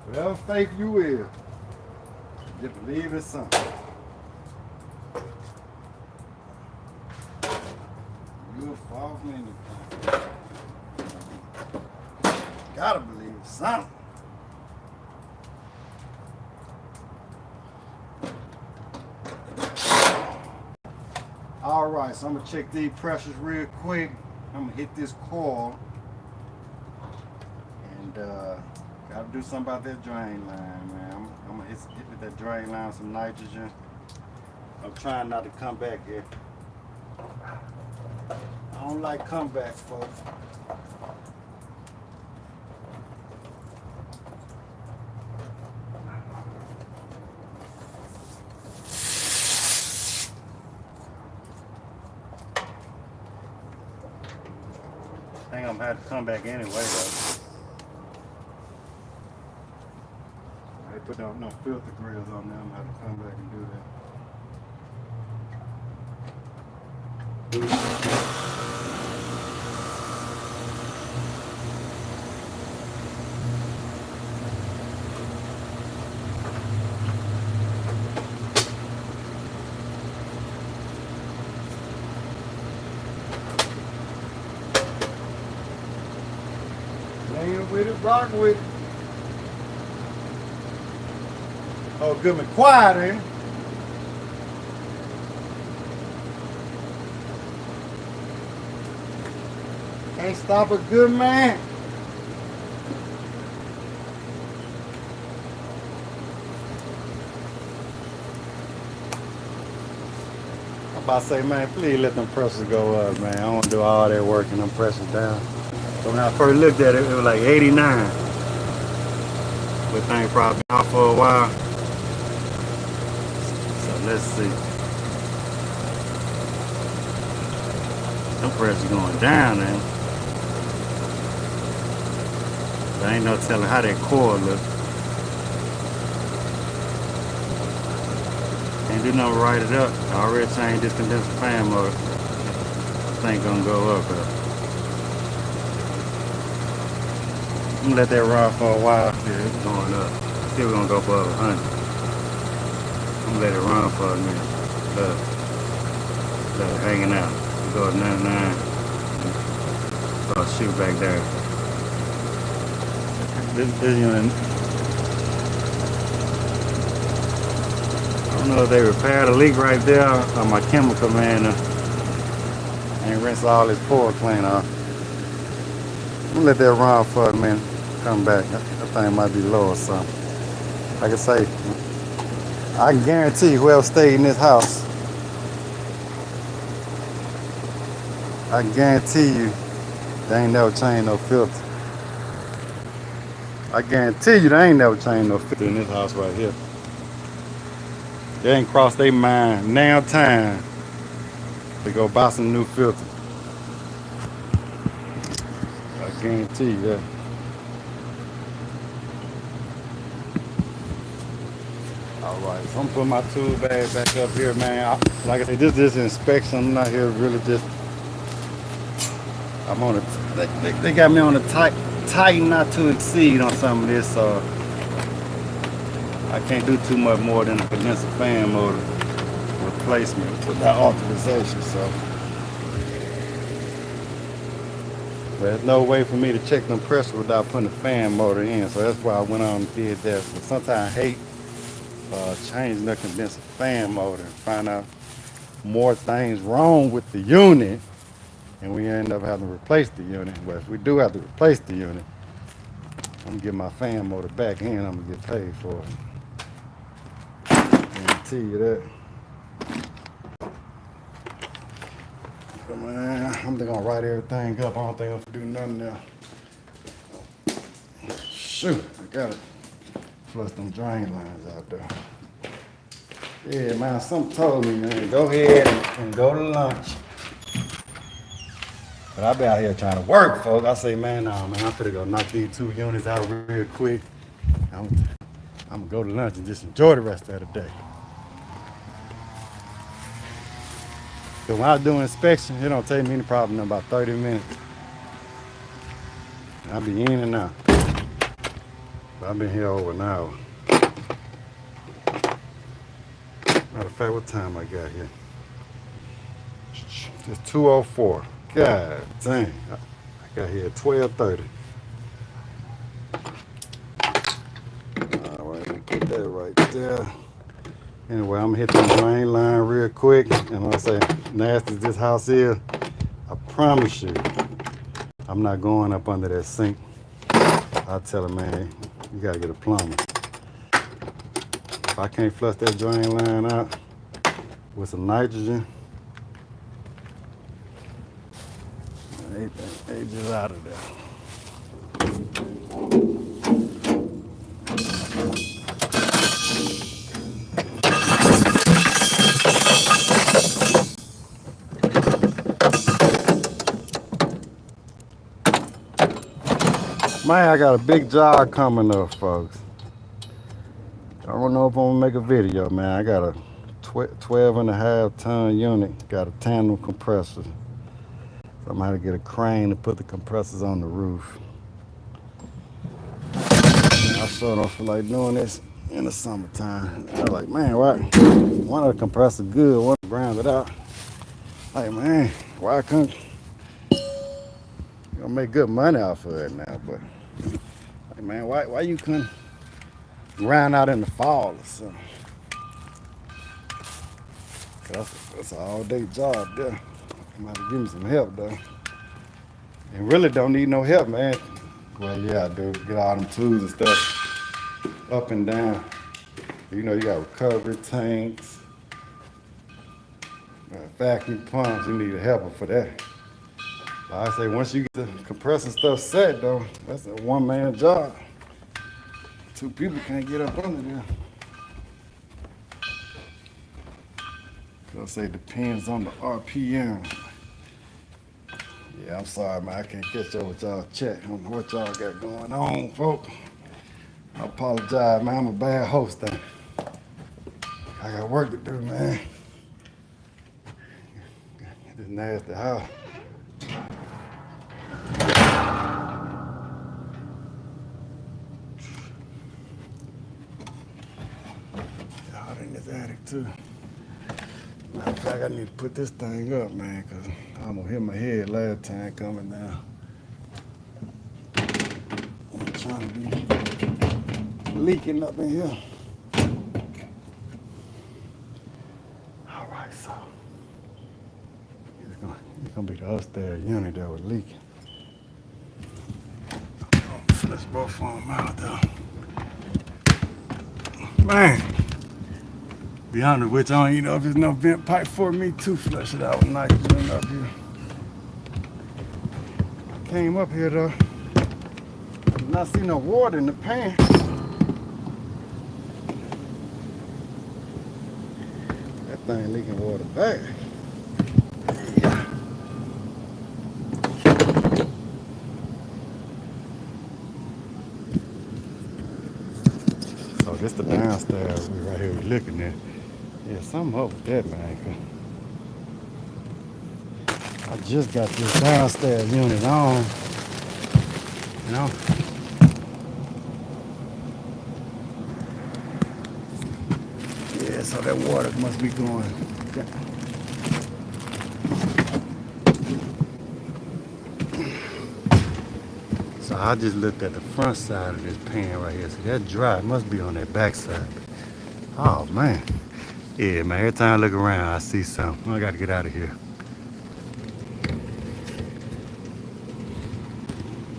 A: whatever faith you is. Just believe in something. You'll fall from anything. Gotta believe in something. All right, so I'm gonna check these pressures real quick. I'm gonna hit this coil and gotta do something about that drain line, man. I'm gonna hit with that drain line some nitrogen. I'm trying not to come back here. I don't like comebacks, folks. I think I'm gonna have to come back anyway, though. They put no filter grills on there. I'm gonna have to come back and do that. Laying with it, rock with it. Oh, good and quiet, ain't it? Can't stop a good man. I'm about to say, man, please let them pressures go up, man. I don't want to do all that work and them pressures down. So when I first looked at it, it was like 89. But thing probably been out for a while. So let's see. Them pressures going down, man. There ain't no telling how that coil look. Can't do nothing to write it up. I already changed this condenser fan motor. This thing gonna go up here. I'm gonna let that run for a while. Yeah, it's going up. Still gonna go for 100. I'm gonna let it run for a minute. Look it hanging out. Go to 99. So I'll shoot back there. This unit, I don't know if they repaired a leak right there on my chemical man and rinse all his pour clean off. I'm gonna let that run for a minute. Come back. That thing might be low or something. Like I say, I can guarantee whoever stayed in this house, I can guarantee you they ain't never changed no filter. I guarantee you they ain't never changed no filter in this house right here. They ain't crossed their mind now time to go buy some new filter. I guarantee you that. Alright, so I'm putting my tool bag back up here, man. Like I said, this is inspection. I'm not here really just. I'm on a. They got me on a tight not to exceed on some of this, so I can't do too much more than a condenser fan motor replacement without authorization. So But there's no way for me to check them pressure without putting the fan motor in. So that's why I went on and did that. So sometimes I hate changing the condenser fan motor and find out more things wrong with the unit, and we end up having to replace the unit. But if we do have to replace the unit, I'm gonna get my fan motor back in. I'm gonna get paid for it. I guarantee you that. But man, I'm just gonna write everything up. I don't think I'm gonna do nothing now. Shoot, I gotta flush them drain lines out there. Yeah, man, something told me, man, go ahead and go to lunch. But I be out here trying to work, folks. I say, man, no, man, I'm finna go knock these 2 units out real quick. I'm gonna go to lunch and just enjoy the rest of the day. So when I do inspection, it don't take me any problem in about 30 minutes. I'll be in and out. But I've been here over an hour. Matter of fact, what time I got here? It's 2:04. God dang. I got here at 12:30. All right, put that right there. Anyway, I'm gonna hit the drain line real quick. And I say, nasty as this house is, I promise you, I'm not going up under that sink. I tell him, man, you gotta get a plumber. If I can't flush that drain line out with some nitrogen, they just out of there. Man, I got a big job coming up, folks. I don't know if I'm gonna make a video, man. I got a 12.5-ton unit, got a tandem compressor. So I'm gonna have to get a crane to put the compressors on the roof. I sure don't feel like doing this in the summertime. I'm like, man, why? One of the compressors good, one ground it out. Like, man, why I couldn't? You're gonna make good money off of it now, but like, man, why you couldn't grind out in the fall or something? That's an all-day job there. You might give me some help though. And really don't need no help, man. Well, yeah, I do. Get all them tools and stuff up and down. You know, you got recovery tanks, vacuum pumps. You need a helper for that. Like I say, once you get the compressor stuff set, though, that's a one-man job. 2 people can't get up under there. I say it depends on the RPM. Yeah, I'm sorry, man. I can't catch up with y'all chat. I don't know what y'all got going on, folks. I apologize, man. I'm a bad host, though. I got work to do, man. This nasty house. Hot in this attic, too. Matter of fact, I need to put this thing up, man, because I almost hit my head last time coming down. I'm trying to be leaking up in here. All right, so it's gonna be the upstairs unit that was leaking. Let's both of them out though. Man. Be honest with you, I don't even know if there's no vent pipe for me to flush it out with nitrogen up here. Came up here though. Did not see no water in the pan. That thing leaking water bad. Yeah. So this the downstairs we right here looking at. Yeah, something up with that, man. I just got this downstairs unit on, you know. Yeah, so that water must be going. I just looked at the front side of this pan right here. See, that dry. It must be on that back side. Oh, man. Yeah, man. Every time I look around, I see something. I got to get out of here.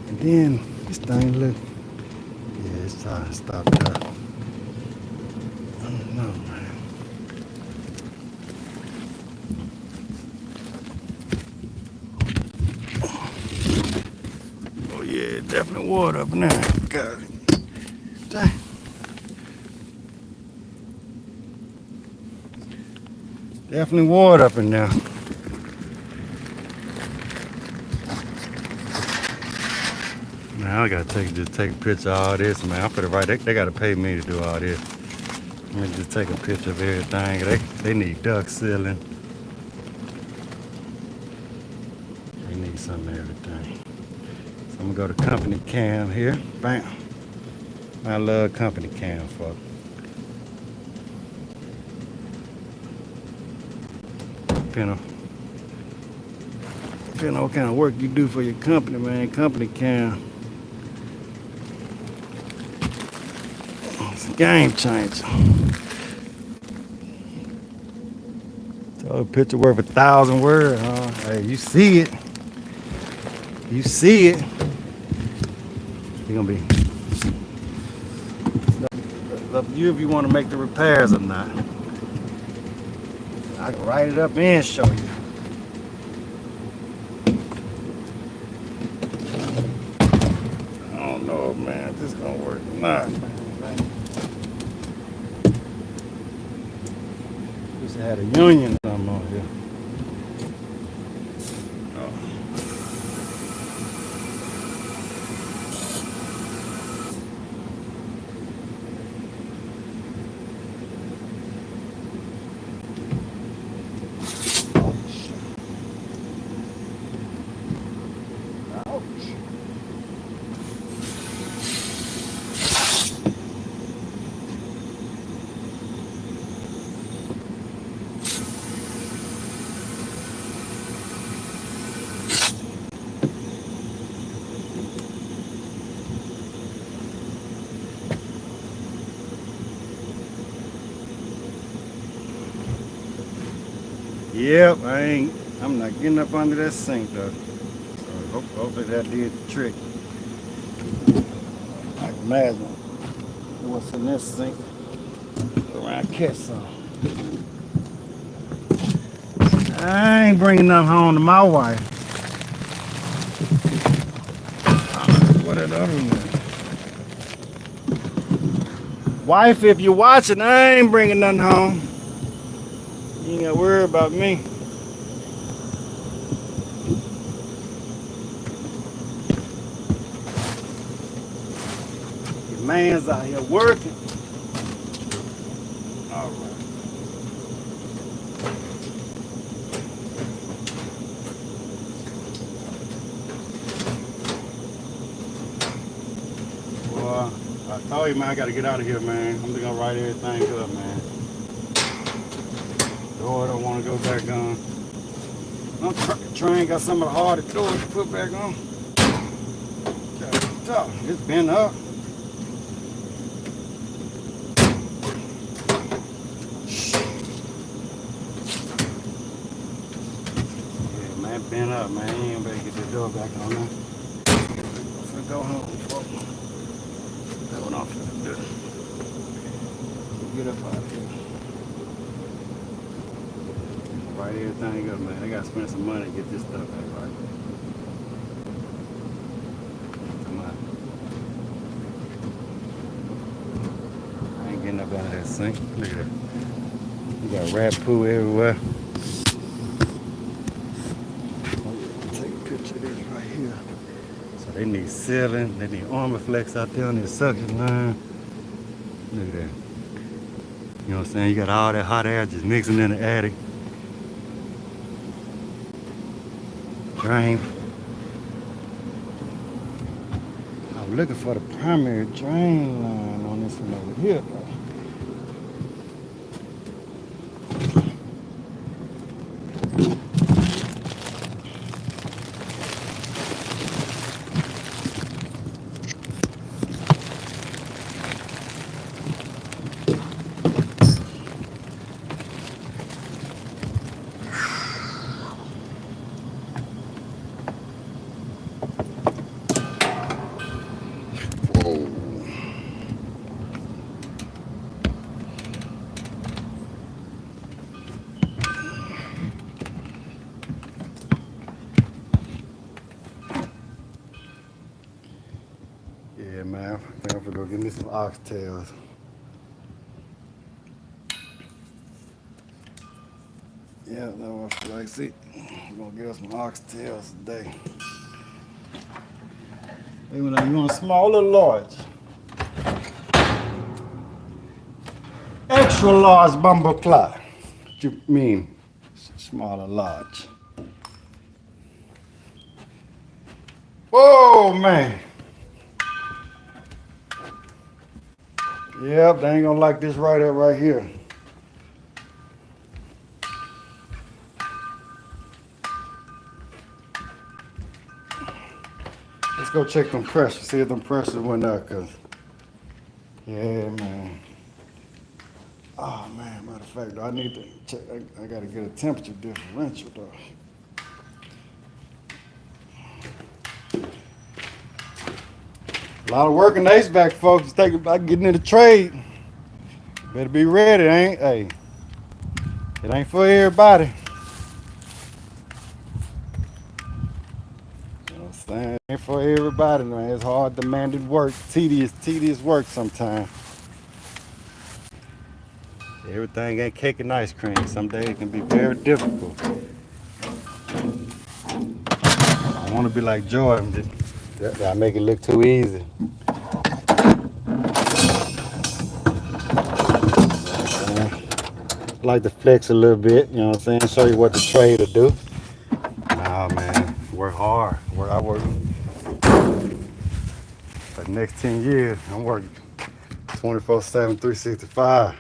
A: And then this thing look. Yeah, it's time to stop it up. I don't know, man. Oh, yeah, definitely water up in there. God. Dang. Definitely water up in there. Man, I gotta just take a picture of all this, man. I'm finna write. They gotta pay me to do all this. Let me just take a picture of everything. They need duct sealing. They need some of everything. So I'm gonna go to company cam here. Bam. I love company cam, folks. Depending on what kind of work you do for your company, man. Company cam. It's a game changer. So a picture worth 1,000 words. Hey, you see it. You see it. You're gonna be it's up to you if you want to make the repairs or not. I can write it up and show you. I don't know, man, if this is gonna work or not. Used to have a union or something on here. Yep, I'm not getting up under that sink though. So hopefully that did the trick. I can imagine what's in this sink. Go around and catch some. I ain't bringing nothing home to my wife. What are the other ones? Wife, if you're watching, I ain't bringing nothing home. You ain't gotta worry about me. Your man's out here working. All right. Well, I told you, man, I gotta get out of here, man. I'm just gonna write everything up, man. Door don't want to go back on. Train got some of the hardest doors to put back on. It's been up. Yeah, man, been up, man. You ain't better get the door back on now. I'm finna go home, folks. That's what I'm finna do. Get up out of here. Right, everything up, man. I gotta spend some money to get this stuff back right. Come on. I ain't getting up out of that sink. Look at that. You got rat poo everywhere. Take a picture of this right here. So they need sealing. They need armor flex out there on this suction line. Look at that. You know what I'm saying? You got all that hot air just mixing in the attic. Drain. I'm looking for the primary drain line on this one over here, bro. I'm gonna go get me some oxtails. Yeah, that's what I feel like. See, I'm gonna get us some oxtails today. Hey, you want small or large? Extra large bumbo clock. What you mean, small or large? Whoa, man. Yep, they ain't gonna like this right here. Let's go check them pressures, see if them pressures went up, cause, yeah, man. Oh, man, matter of fact, I need to check, I gotta get a temperature differential, though. A lot of work in the HVAC, folks. It's thinking about getting in the trade. Better be ready, hey. It ain't for everybody. You know what I'm saying? It ain't for everybody, man. It's hard, demanding work, tedious work sometimes. Everything ain't cake and ice cream. Some days it can be very difficult. I want to be like Jordan. I make it look too easy. I like to flex a little bit, you know what I'm saying? Show you what the trade will do. Nah, man, work hard. I work for the next 10 years. I'm working 24/7, 365.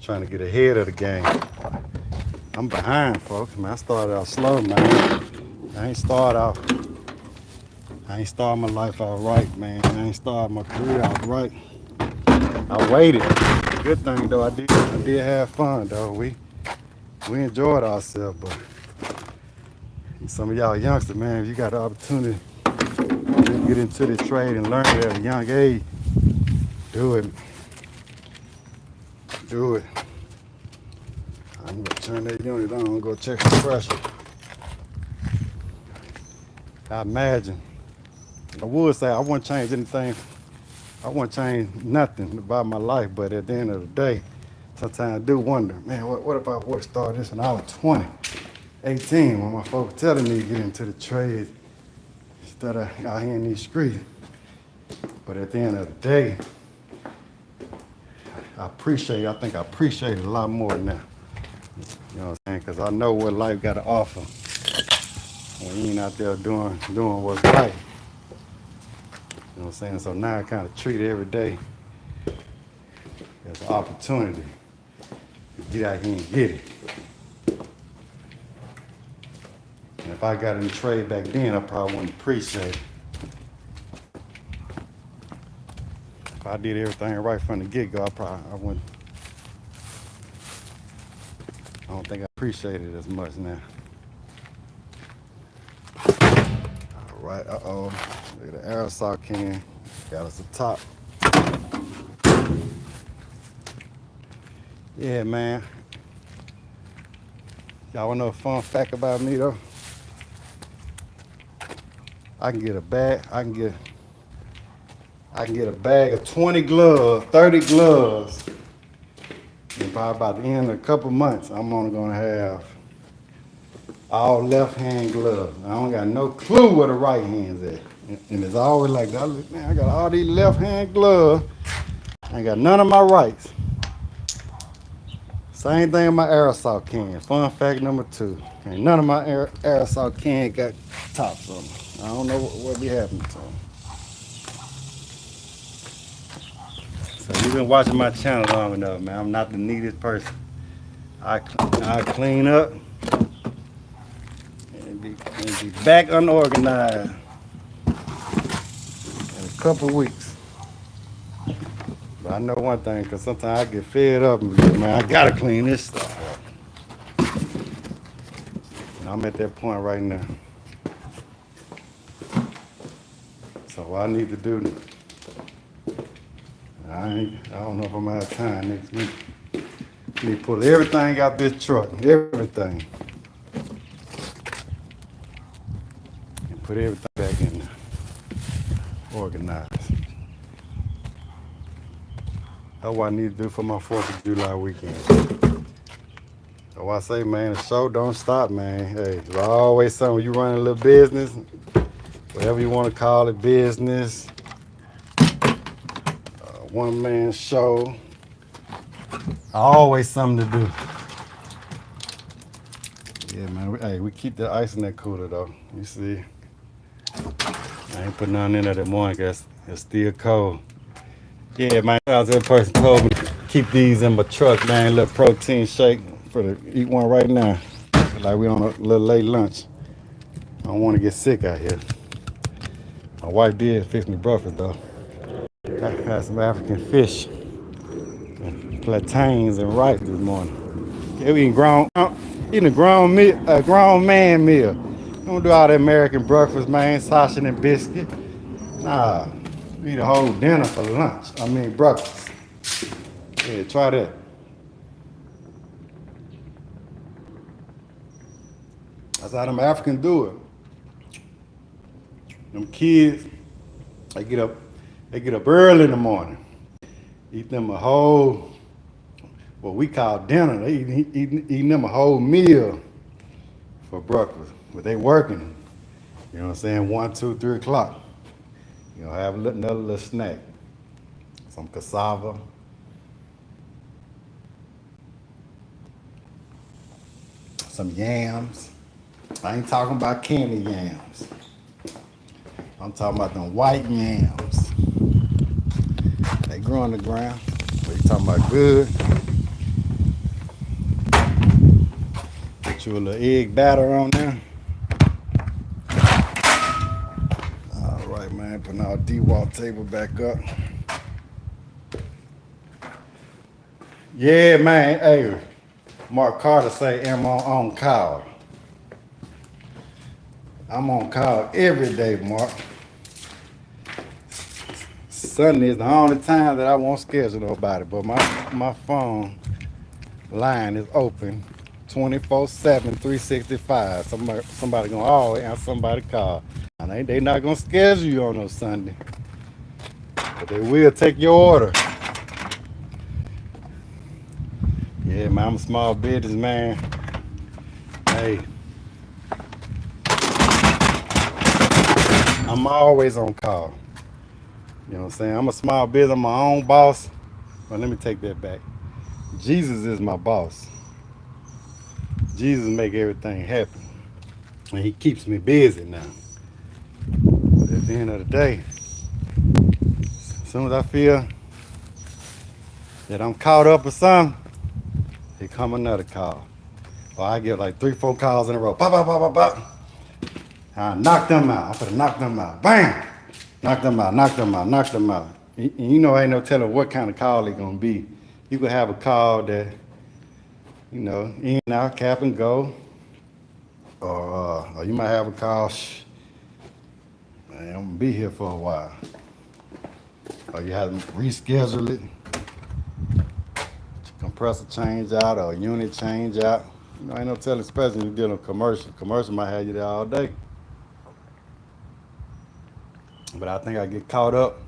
A: Trying to get ahead of the game. I'm behind, folks, man. I started out slow, man. I ain't started my life out right, man. I ain't started my career out right. I waited. Good thing though, I did have fun though. We enjoyed ourselves, but some of y'all youngsters, man, if you got the opportunity to get into this trade and learn it at a young age, do it. Do it. I'm gonna turn that unit on and go check the pressure. I imagine. I would say I wouldn't change anything. I wouldn't change nothing about my life, but at the end of the day, sometimes I do wonder, man, what if I would have started this when I was 20, 18, when my folks were telling me to get into the trade instead of out here in these streets. But at the end of the day, I think I appreciate it a lot more now. You know what I'm saying? Because I know what life got to offer when you ain't out there doing what's right. You know what I'm saying? So now I kind of treat every day as an opportunity to get out here and get it. And if I got in the trade back then, I probably wouldn't appreciate it. If I did everything right from the get-go, I wouldn't. I don't think I appreciate it as much now. All right, uh-oh. Look at the aerosol can. Got us a top. Yeah, man. Y'all wanna know a fun fact about me though? I can get a bag of 20 gloves, 30 gloves. And by about the end of a couple months, I'm only gonna have all left-hand gloves. I don't got no clue where the right hand's at. And it's always like that. Man, I got all these left-hand gloves. I ain't got none of my rights. Same thing in my aerosol can. Fun fact number 2. Ain't none of my aerosol can got tops on them. I don't know what be happening to them. So you've been watching my channel long enough, man. I'm not the neatest person. I clean up and be back unorganized in a couple weeks. But I know one thing, because sometimes I get fed up and man, I gotta clean this stuff up. And I'm at that point right now. So what I need to do, I don't know if I'm out of time next week. I need to pull everything out this truck, everything. And put everything back in there, organized. That's what I need to do for my 4th of July weekend. So I say, man, the show don't stop, man. Hey, there's always something. When you run a little business, whatever you want to call it, business, one-man show, always something to do. Yeah, man. Hey, we keep the ice in that cooler, though. You see, I ain't put nothing in there that morning because it's still cold. Yeah, man. That person told me to keep these in my truck, man. Little protein shake for to eat one right now. Like we on a little late lunch. I don't want to get sick out here. My wife did fix me breakfast though. I had some African fish, and plantains and rice this morning. Yeah, we eating a grown man meal. Don't do all that American breakfast, man, sausage and biscuit. Nah, we eat a whole dinner for lunch. I mean breakfast. Yeah, try that. That's how them Africans do it. Them kids, they get up early in the morning, eat them a whole, what we call dinner. They eating them a whole meal for breakfast. But they working, you know what I'm saying, 1, 2, 3 o'clock. You know, have another little snack. Some cassava. Some yams. I ain't talking about candy yams. I'm talking about them white yams. They grow on the ground. What you talking about? Good. Put you a little egg batter on there. All right, man. Putting our D-wall table back up. Yeah, man. Hey, Mark Carter say I'm on call. I'm on call every day, Mark. Sunday is the only time that I won't schedule nobody, but my phone line is open 24/7, 365. Somebody gonna always answer somebody call. And they not gonna schedule you on no Sunday, but they will take your order. Yeah, man, I'm a small business man. Hey, I'm always on call. You know what I'm saying? I'm a small business, I'm my own boss. But let me take that back. Jesus is my boss. Jesus make everything happen. And he keeps me busy now. But at the end of the day, as soon as I feel that I'm caught up or something, here come another call. Or I get like 3, 4 calls in a row. Pop, pop, pop, pop, pop. I knock them out. I'm gonna knock them out. Bang! Knock them out, knock them out, knock them out. And you know, ain't no telling what kind of call it's gonna be. You could have a call that, you know, in and out, cap and go. Or you might have a call, man, I'm gonna be here for a while. Or you have to reschedule it. Compressor change out or unit change out. You know, ain't no telling, especially when you're dealing with commercial. Commercial might have you there all day. But I think I get caught up.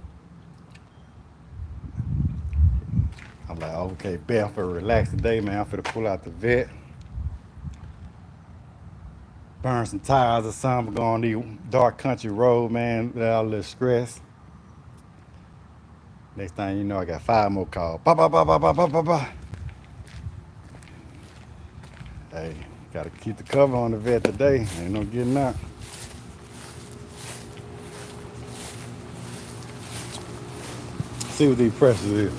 A: I'm like, okay, bet I'm finna relax today, man. I'm finna pull out the vet. Burn some tires or something, go on the dark country road, man, without a little stress. Next thing you know, I got 5 more calls. Bah, bah, bah, bah, bah, bah, bah, bah. Hey, gotta keep the cover on the vet today. Ain't no getting out. See what these pressures is.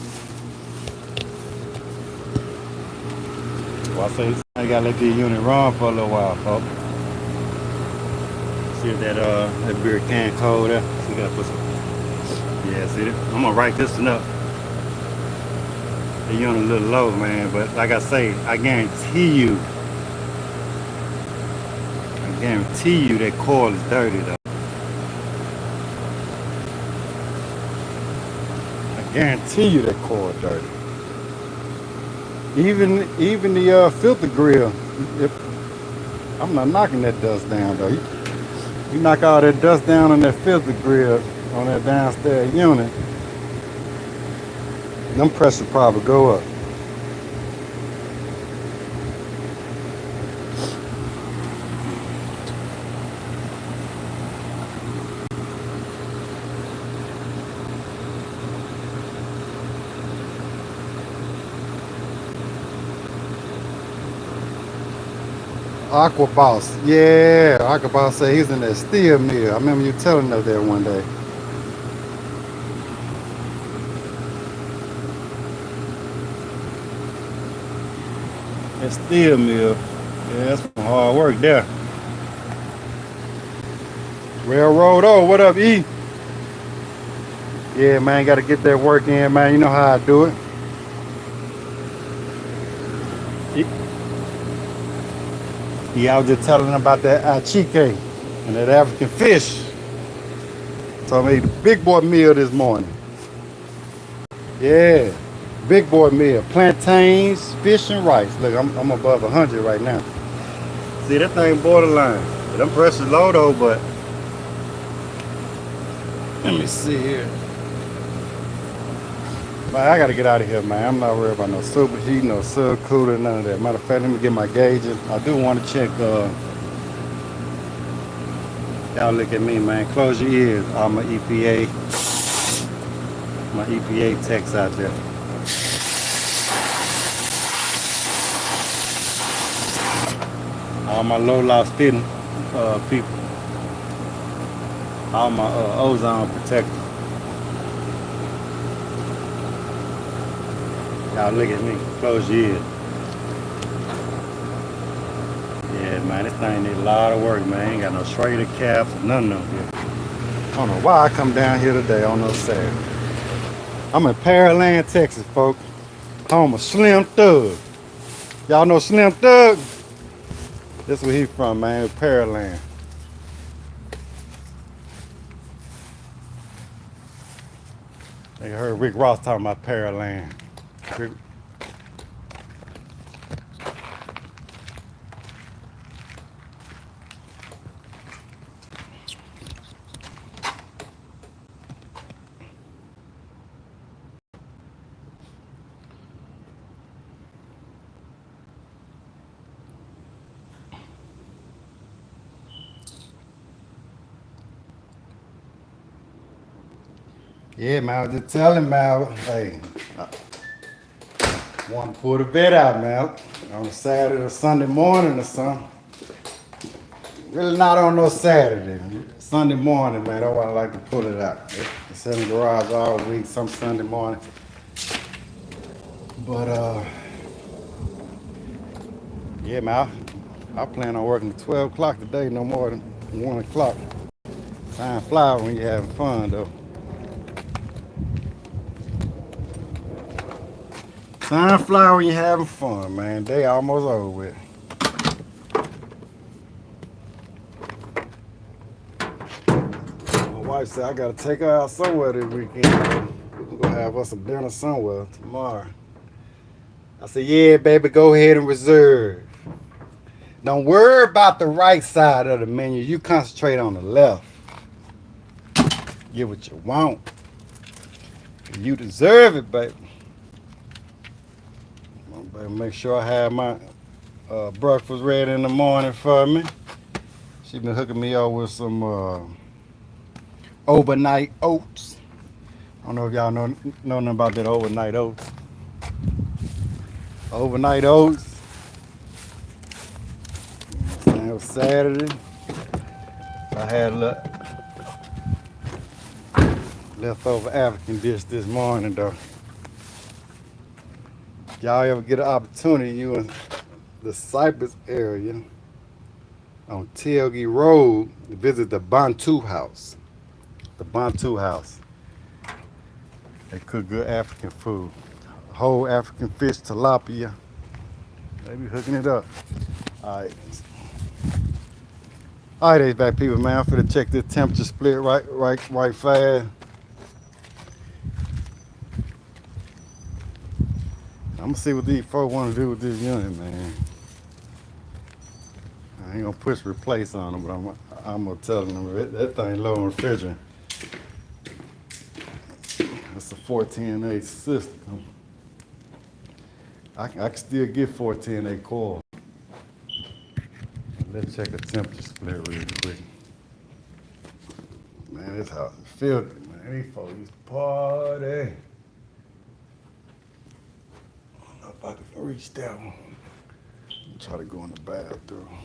A: Well, I say I gotta let this unit run for a little while, folks. See if that beer can cold there. So we gotta put some. Yeah, see it? I'm gonna write this one up. The unit a little low, man, but like I say, I guarantee you that coil is dirty though. I guarantee you that coil dirty. Even the filter grill, I'm not knocking that dust down though. You knock all that dust down on that filter grill on that downstairs unit, Them pressure probably go up. Aqua Boss. Yeah, Aqua Boss said he's in that steel mill. I remember you telling us that one day. That steel mill. Yeah, that's some hard work there. Railroad. Oh, what up, E? Yeah, man, got to get that work in, man. You know how I do it. Yeah, I was just telling him about that achique and that African fish. So I made a big boy meal this morning. Yeah, big boy meal. Plantains, fish, and rice. Look, I'm above 100 right now. See, that thing borderline. Them pressures low though, but let me see here. Man, I gotta get out of here, man. I'm not worried about no superheat, no subcooler, none of that. Matter of fact, let me get my gauges. I do want to check. Y'all look at me, man. Close your ears. All my EPA techs out there. All my low loss fitting people. All my ozone protectors. Y'all look at me. Close your ears. Yeah, man, this thing need a lot of work, man. Ain't got no Schrader caps, none of them here. I don't know why I come down here today on no Saturday. I'm in Pearland, Texas, folks. Home of Slim Thug. Y'all know Slim Thug? That's where he from, man. Pearland. They heard Rick Ross talking about Pearland. Yeah, man, I was just telling man, hey, I want to pull the vet out, man, on a Saturday or Sunday morning or something. Really not on no Saturday. Sunday morning, man, that's why I like to pull it out. It's in the garage all week, some Sunday morning. But, yeah, man, I plan on working at 12 o'clock today, no more than 1 o'clock. Time flies when you're having fun, though. Time fly when you're having fun, man. Day almost over with. My wife said I gotta take her out somewhere this weekend. We're gonna have us some dinner somewhere tomorrow. I said, yeah, baby, go ahead and reserve. Don't worry about the right side of the menu. You concentrate on the left. Get what you want. You deserve it, baby. Make sure I have my breakfast ready in the morning for me. She been hooking me up with some overnight oats. I don't know if y'all know nothing about that overnight oats. Overnight oats. It was Saturday. I had a leftover African dish this morning though. Y'all ever get an opportunity, you in the Cypress area on Telge Road, to visit the Bantu House. The Bantu House. They cook good African food. Whole African fish, tilapia. They be hooking it up. Alright. Alright, HVAC people, man. I'm finna check this temperature split right fast. I'm gonna see what these folks want to do with this unit, man. I ain't gonna push replace on them, but I'm gonna tell them that thing low on refrigerant. It's a 410A system. I can still get 410A coil. Let's check the temperature split real quick. Man, this house is filthy, man. These folks used to party. I don't know if I can reach that one. I'm try to go in the bathroom.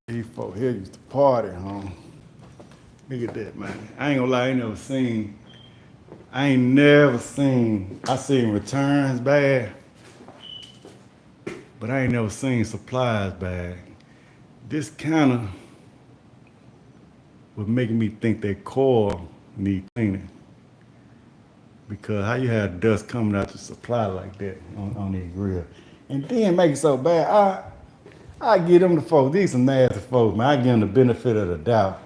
A: These folks here used to party, huh? Look at that, man. I ain't gonna lie, I seen returns bad, but I ain't never seen supplies bad. This kind of was making me think that coil need cleaning. Because how you have dust coming out your supply like that on these grills. And then make it so bad, I give them the folks, these some nasty folks, man. I give them the benefit of the doubt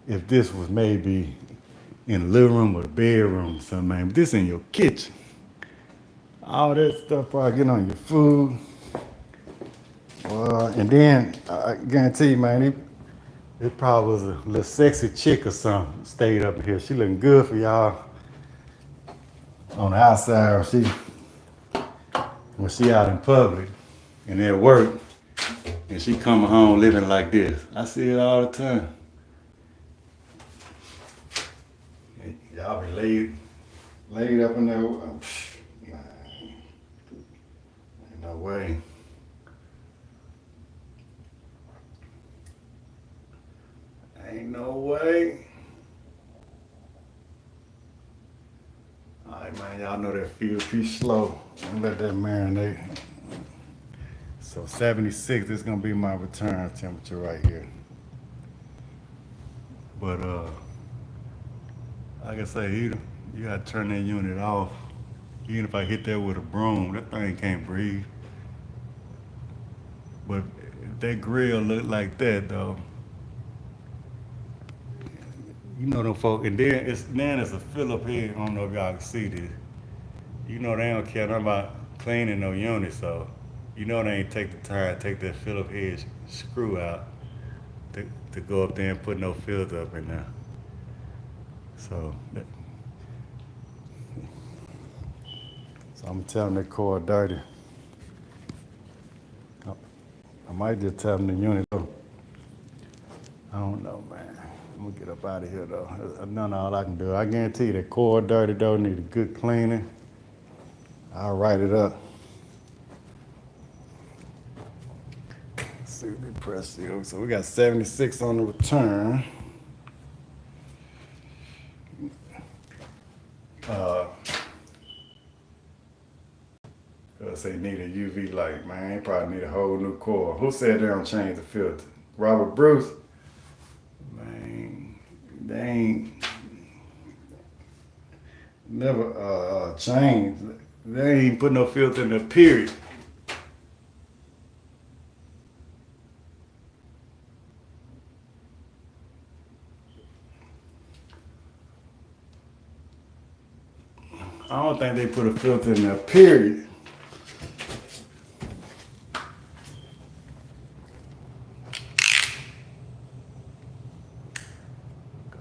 A: if this was maybe in the living room or the bedroom or something, man. But this in your kitchen. All that stuff probably getting on your food. And then, I guarantee you, man, it probably was a little sexy chick or something stayed up here. She looking good for y'all on the outside, when she out in public and at work, and she coming home living like this. I see it all the time. And y'all be laid up in there. Man, ain't no way. Ain't no way. All right, man, y'all know that feels pretty slow. Don't let that marinate. So 76, this is gonna be my return temperature right here. But like I say, you gotta turn that unit off. Even if I hit that with a broom, that thing can't breathe. But if that grill look like that though, you know them folk, and then it's a Phillip head. I don't know if y'all can see this. You know they don't care nothing about cleaning no unit, so you know they ain't take the time to take that Phillip head screw out to go up there and put no filter up in there. So I'm telling that core dirty. I might just tell them the unit though. I don't know, man. I'm gonna get up out of here though. That's none of all I can do. I guarantee you that core dirty though need a good cleaning. I'll write it up. Let's see what they press here. So we got 76 on the return. Say need a UV light, man. They probably need a whole new core. Who said they don't change the filter? Robert Bruce? Man, they ain't never changed. They ain't put no filter in the period. I don't think they put a filter in the period.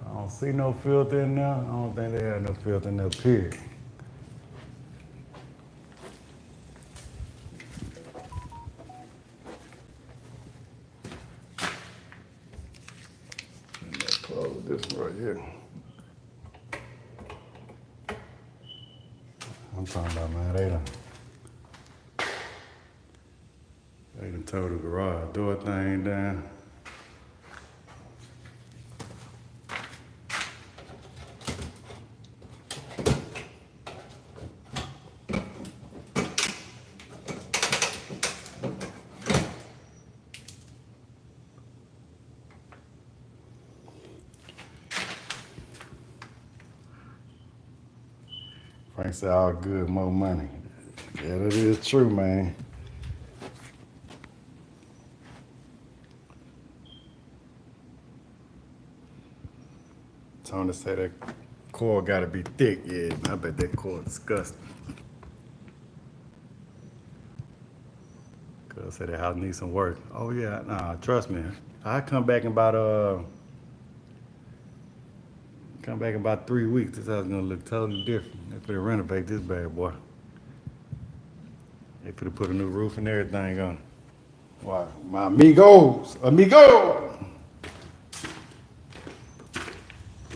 A: I don't see no filter in there. I don't think they have no filter in there, period. Close this one right here. I'm talking about, man, they done tore the garage door thing down. Frank said, all good, more money. Yeah, that is true, man. Tony said that core gotta be thick. Yeah, I bet that core is disgusting. Cause said that house needs some work. Oh yeah, nah, trust me. I come back in about Come back in about 3 weeks. This house is gonna look totally different. They finna renovate this bad boy. They finna put a new roof and everything on it. Wow, my amigos, amigo.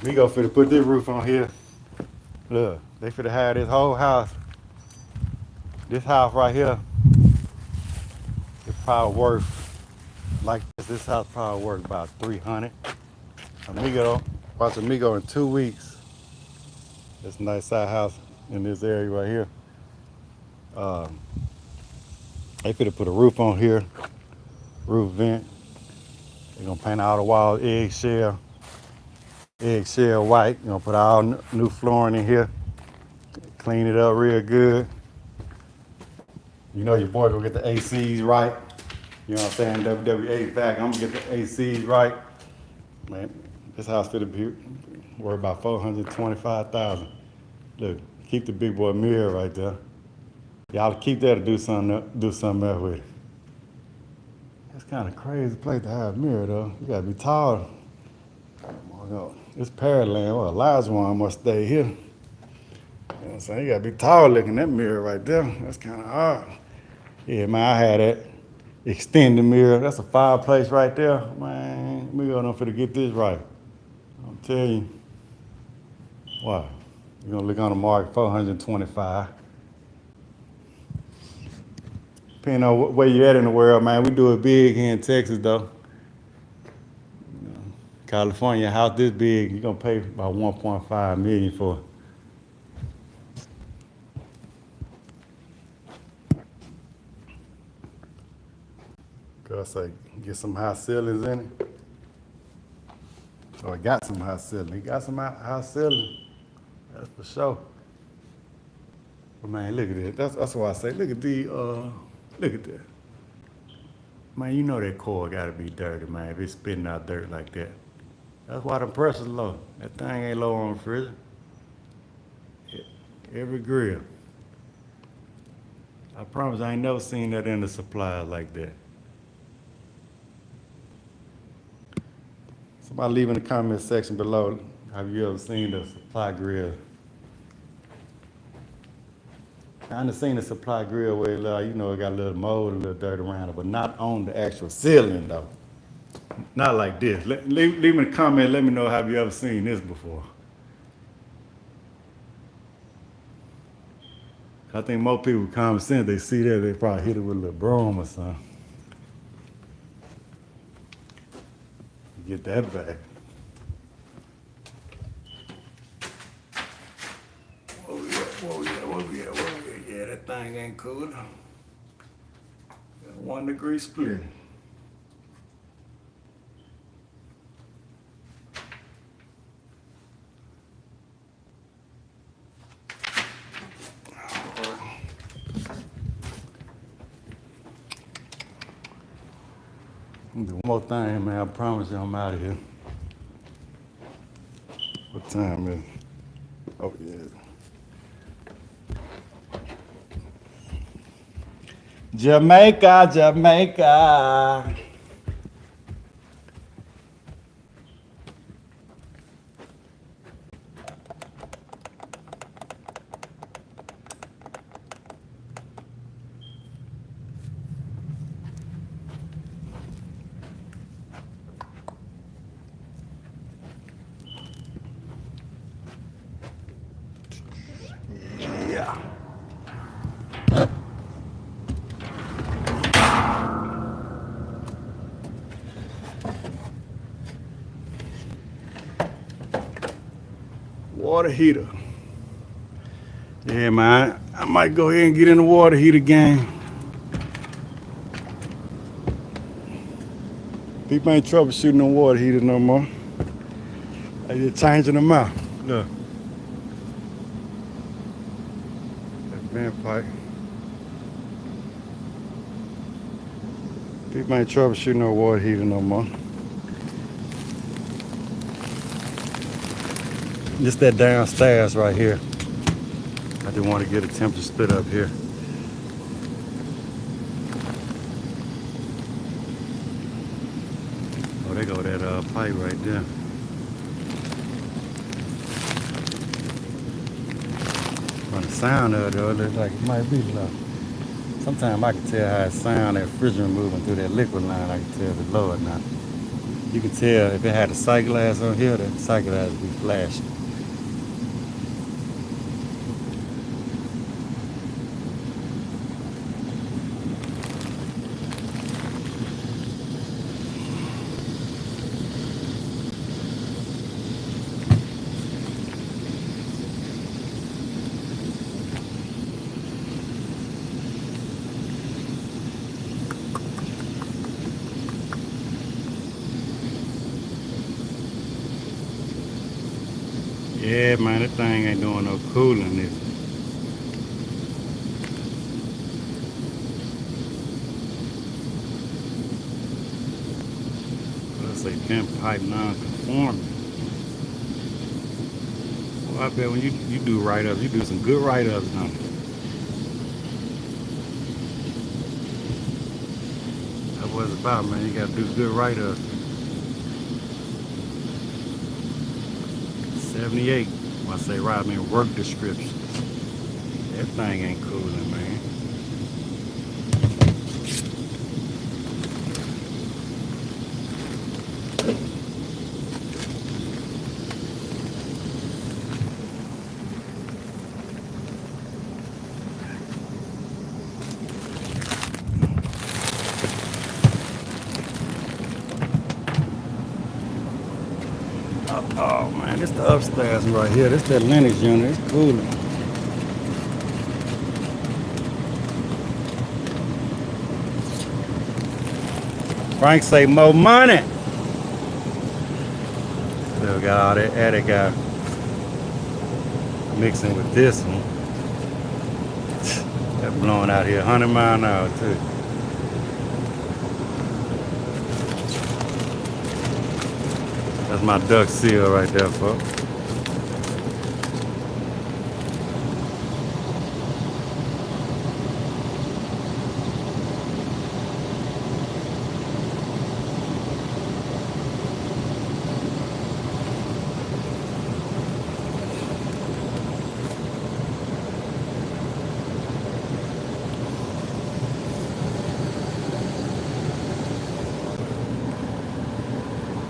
A: Amigo finna put this roof on here. Look, they finna have this whole house. This house right here is probably worth, like this house probably worth about 300. Amigo, watch Amigo in 2 weeks. This nice side house in this area right here. They finna put a roof on here, roof vent. They're gonna paint all the walls eggshell white. Gonna put all new flooring in here, clean it up real good. You know your boy gonna get the ACs right. You know what I'm saying? WW HVAC, I'm gonna get the ACs right. Man, this house finna be worth about $425,000. Look, keep the big boy mirror right there. Y'all keep that to do something else with it. It's kind of crazy place to have a mirror though. You gotta be tall. This Pearland, well, Elijah one must stay here. You know what I'm saying? You gotta be tall looking that mirror right there. That's kind of hard. Yeah, man, I had that extended mirror. That's a fireplace right there. Man, we gonna finna get this right. I'm telling you. Wow. You're gonna look on the market, 425. Depending on where you at in the world, man, we do it big here in Texas though. California, a house this big, you're gonna pay about 1.5 million for it. Cause say get some high ceilings in it. Or it got some high ceiling. It got some high ceiling. That's for sure. But man, look at it. That's why I say, look at that. Man, you know that core gotta be dirty, man, if it's spitting out dirt like that. That's why the pressure's low. That thing ain't low on the freezer. Every grill. I promise I ain't never seen that in the supplier like that. Somebody leave in the comment section below, have you ever seen the supply grill? I done seen the supply grill where it got a little mold, a little dirt around it, but not on the actual ceiling though. Not like this. Leave me a comment, let me know, have you ever seen this before? I think most people with common sense, they see that, they probably hit it with a little broom or something. Get that back. Whoa, yeah. Yeah, that thing ain't cool. Got a 1 degree split. Do one more thing, man. I promise you I'm out of here. What time is it? Oh, yeah. Jamaica. Yeah. Water heater. Yeah, man. I might go ahead and get in the water heater game. People ain't troubleshooting no water heaters no more. They just changing them out. Look. That vent pipe. People ain't troubleshooting no water heater no more. Just that downstairs right here. I just want to get a temperature split up here. Oh, there go that pipe right there. From the sound of it, though, it looks like it might be low. Sometimes I can tell how it sounds, that refrigerant moving through that liquid line. I can tell if it's low or not. You can tell if it had a sight glass on here, that sight glass would be flashing. Yeah, man, that thing ain't doing no cooling. This. Let's say vent pipe non-conforming. Well, I bet when you do write-ups, you do some good write-ups, don't you? That's what it's about, man. You gotta do good write-ups. 78. When I say right, I mean work description. That thing ain't cooling, man. Oh man, this the upstairs right here. This that Linux unit. It's cooling. Frank say more money. Still got all that attic guy mixing with this one. That blowing out here 100 miles an hour too. That's my duct seal right there, folks.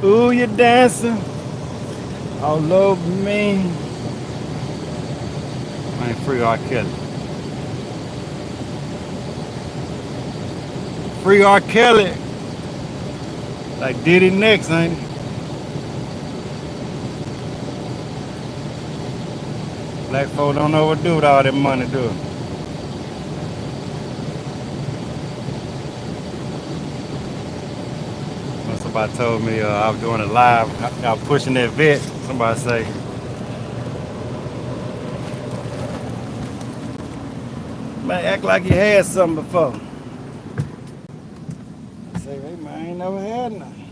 A: Ooh, you dancing all over me. Man, free R. Kelly. Free R. Kelly. Like Diddy next, ain't it? Black folk don't know what to do with all that money, do it? Somebody told me I was doing a live, I was pushing that vet. Somebody say, man, act like you had something before. I say, hey man, I ain't never had nothing.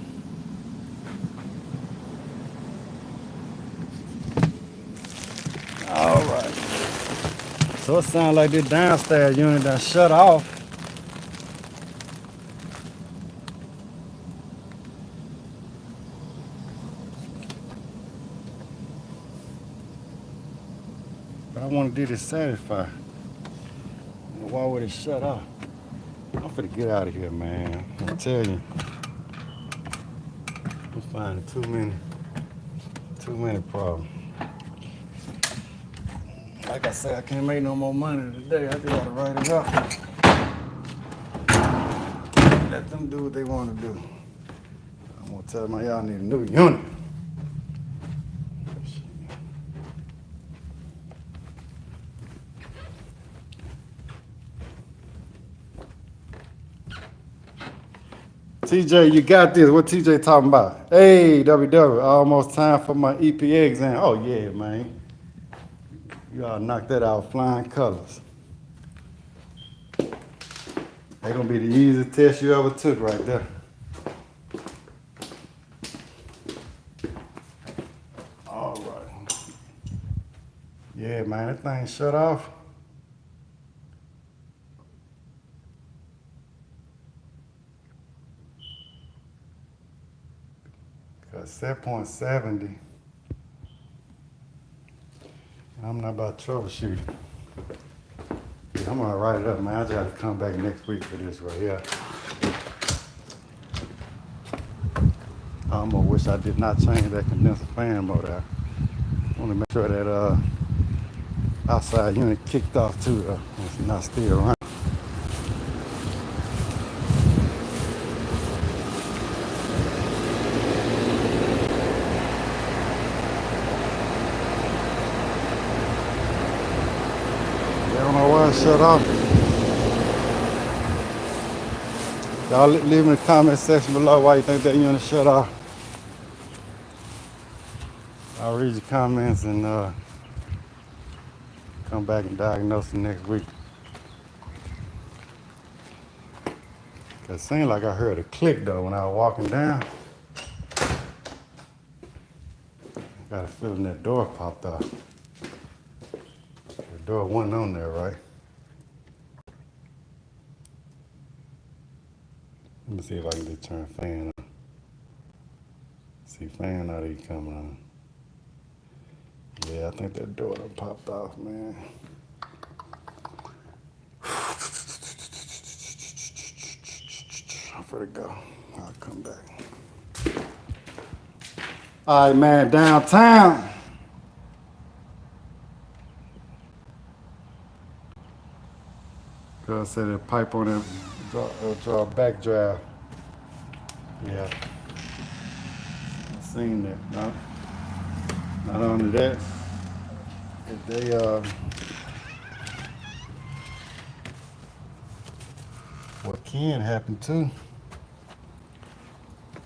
A: All right. So it sounds like this downstairs unit done shut off. But I want to do this satisfy. Why would it shut off? I'm finna get out of here, man. I tell you. I'm finding too many problems. Like I said, I can't make no more money today. I just gotta write it up. Let them do what they want to do. I'm gonna tell them y'all need a new unit. TJ, you got this. What TJ talking about? Hey, WW, almost time for my EPA exam. Oh yeah, man. You all knocked that out flying colors. They're gonna be the easiest test you ever took right there. All right. Yeah, man, that thing shut off. Cause set point 70. I'm not about troubleshooting. Yeah, I'm gonna write it up, man. I just have to come back next week for this right here. I almost wish I did not change that condenser fan motor. I want to make sure that outside unit kicked off too, though. It's not still running. I don't know why it shut off. Y'all leave in the comment section below why you think that unit shut off. I'll read your comments and come back and diagnose it next week. It seemed like I heard a click though when I was walking down. I got a feeling that door popped off. The door wasn't on there, right? Let me see if I can just turn fan on. See fan out here coming on. Yeah, I think that door done popped off, man. I'm ready to go. I'll come back. All right, man, downtown. Girl said the pipe on it draw a back drive. Yeah. I seen that. No. Not only that, if they what can happen too,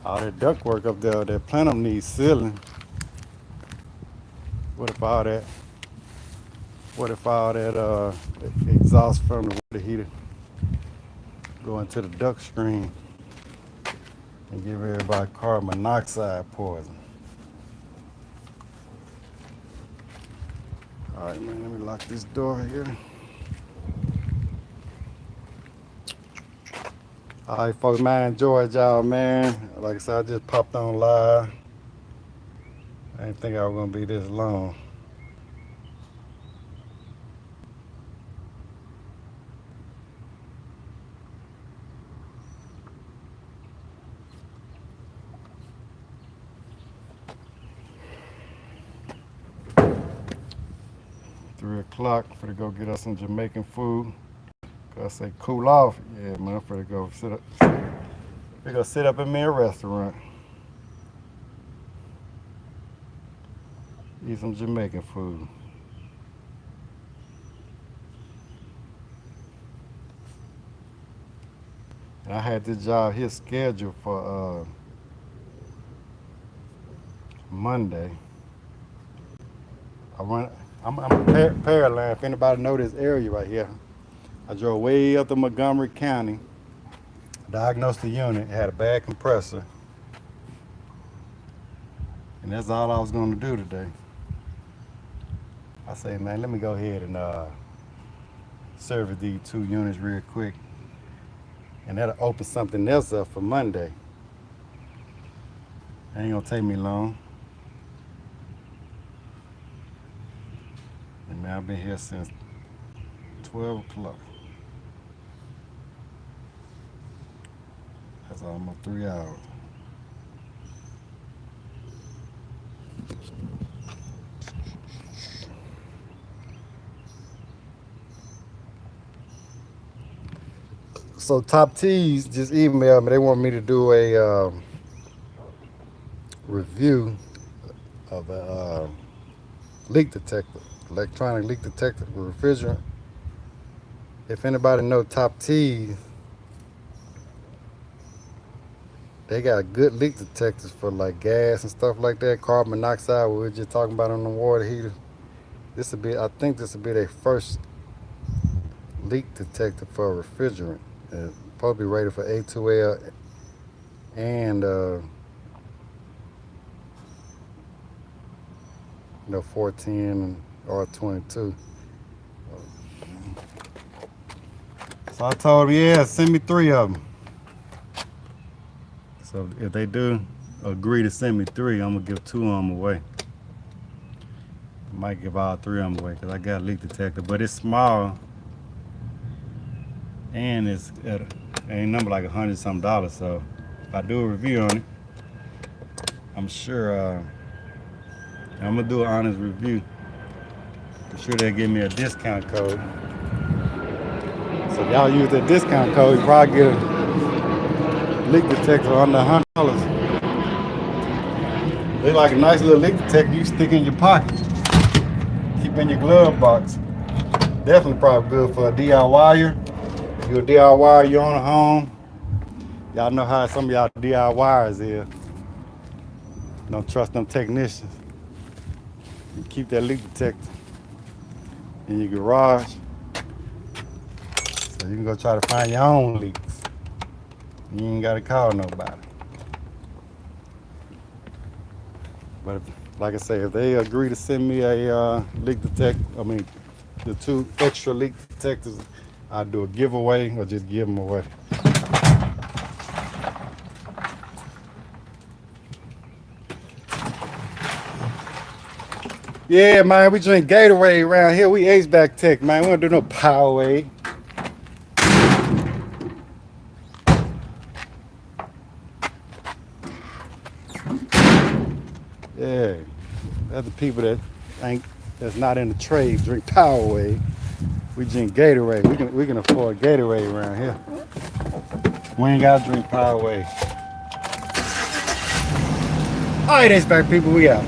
A: all that duct work up there, that plenum needs sealing. What if all that exhaust from the water heater go into the duct stream and give everybody carbon monoxide poison? All right, man, let me lock this door here. All right, folks, man, I enjoyed y'all, man. Like I said, I just popped on live. I didn't think I was gonna be this long. O'clock for to go get us some Jamaican food. I say cool off. Yeah, man, I'm finna go sit up. We gonna sit up in me a restaurant. Eat some Jamaican food. And I had this job here scheduled for Monday. I'm a Pearland. If anybody know this area right here, I drove way up to Montgomery County, diagnosed the unit, had a bad compressor, and that's all I was going to do today. I say, man, let me go ahead and service these 2 units real quick, and that'll open something else up for Monday. Ain't gonna take me long. And man, I've been here since 12 o'clock. That's almost 3 hours. So Top T's just emailed me. They want me to do a review of a leak detector, electronic leak detector for refrigerant. If anybody know Top T's, they got good leak detectors for like gas and stuff like that, carbon monoxide, what we were just talking about on the water heater. I think this will be their first leak detector for refrigerant. It's supposed to be rated for A2L and 410 or 22. So I told them, yeah, send me 3 of them. So if they do agree to send me 3, I'm gonna give 2 of them away. Might give all three of them away because I got a leak detector, but it's small and it's at ain't number like $100 something. So if I do a review on it, I'm sure I'm gonna do an honest review. I'm sure they'll give me a discount code. So if y'all use that discount code, you probably get a leak detector under $100. They like a nice little leak detector you stick in your pocket, keep in your glove box. Definitely probably good for a DIYer. If you're a DIYer, you own a home. Y'all know how some of y'all DIYers is. Don't trust them technicians. You keep that leak detector in your garage, so you can go try to find your own leaks. You ain't gotta call nobody. But if, like I say, if they agree to send me a leak detector, the 2 extra leak detectors, I'll do a giveaway or just give them away. Yeah, man, we drink Gatorade around here. We HVAC tech, man. We don't do no Parkway. Yeah, that's the people that's not in the trade drink Parkway. We drink Gatorade. We can afford Gatorade around here. We ain't gotta drink Parkway. All right, HVAC people, we out.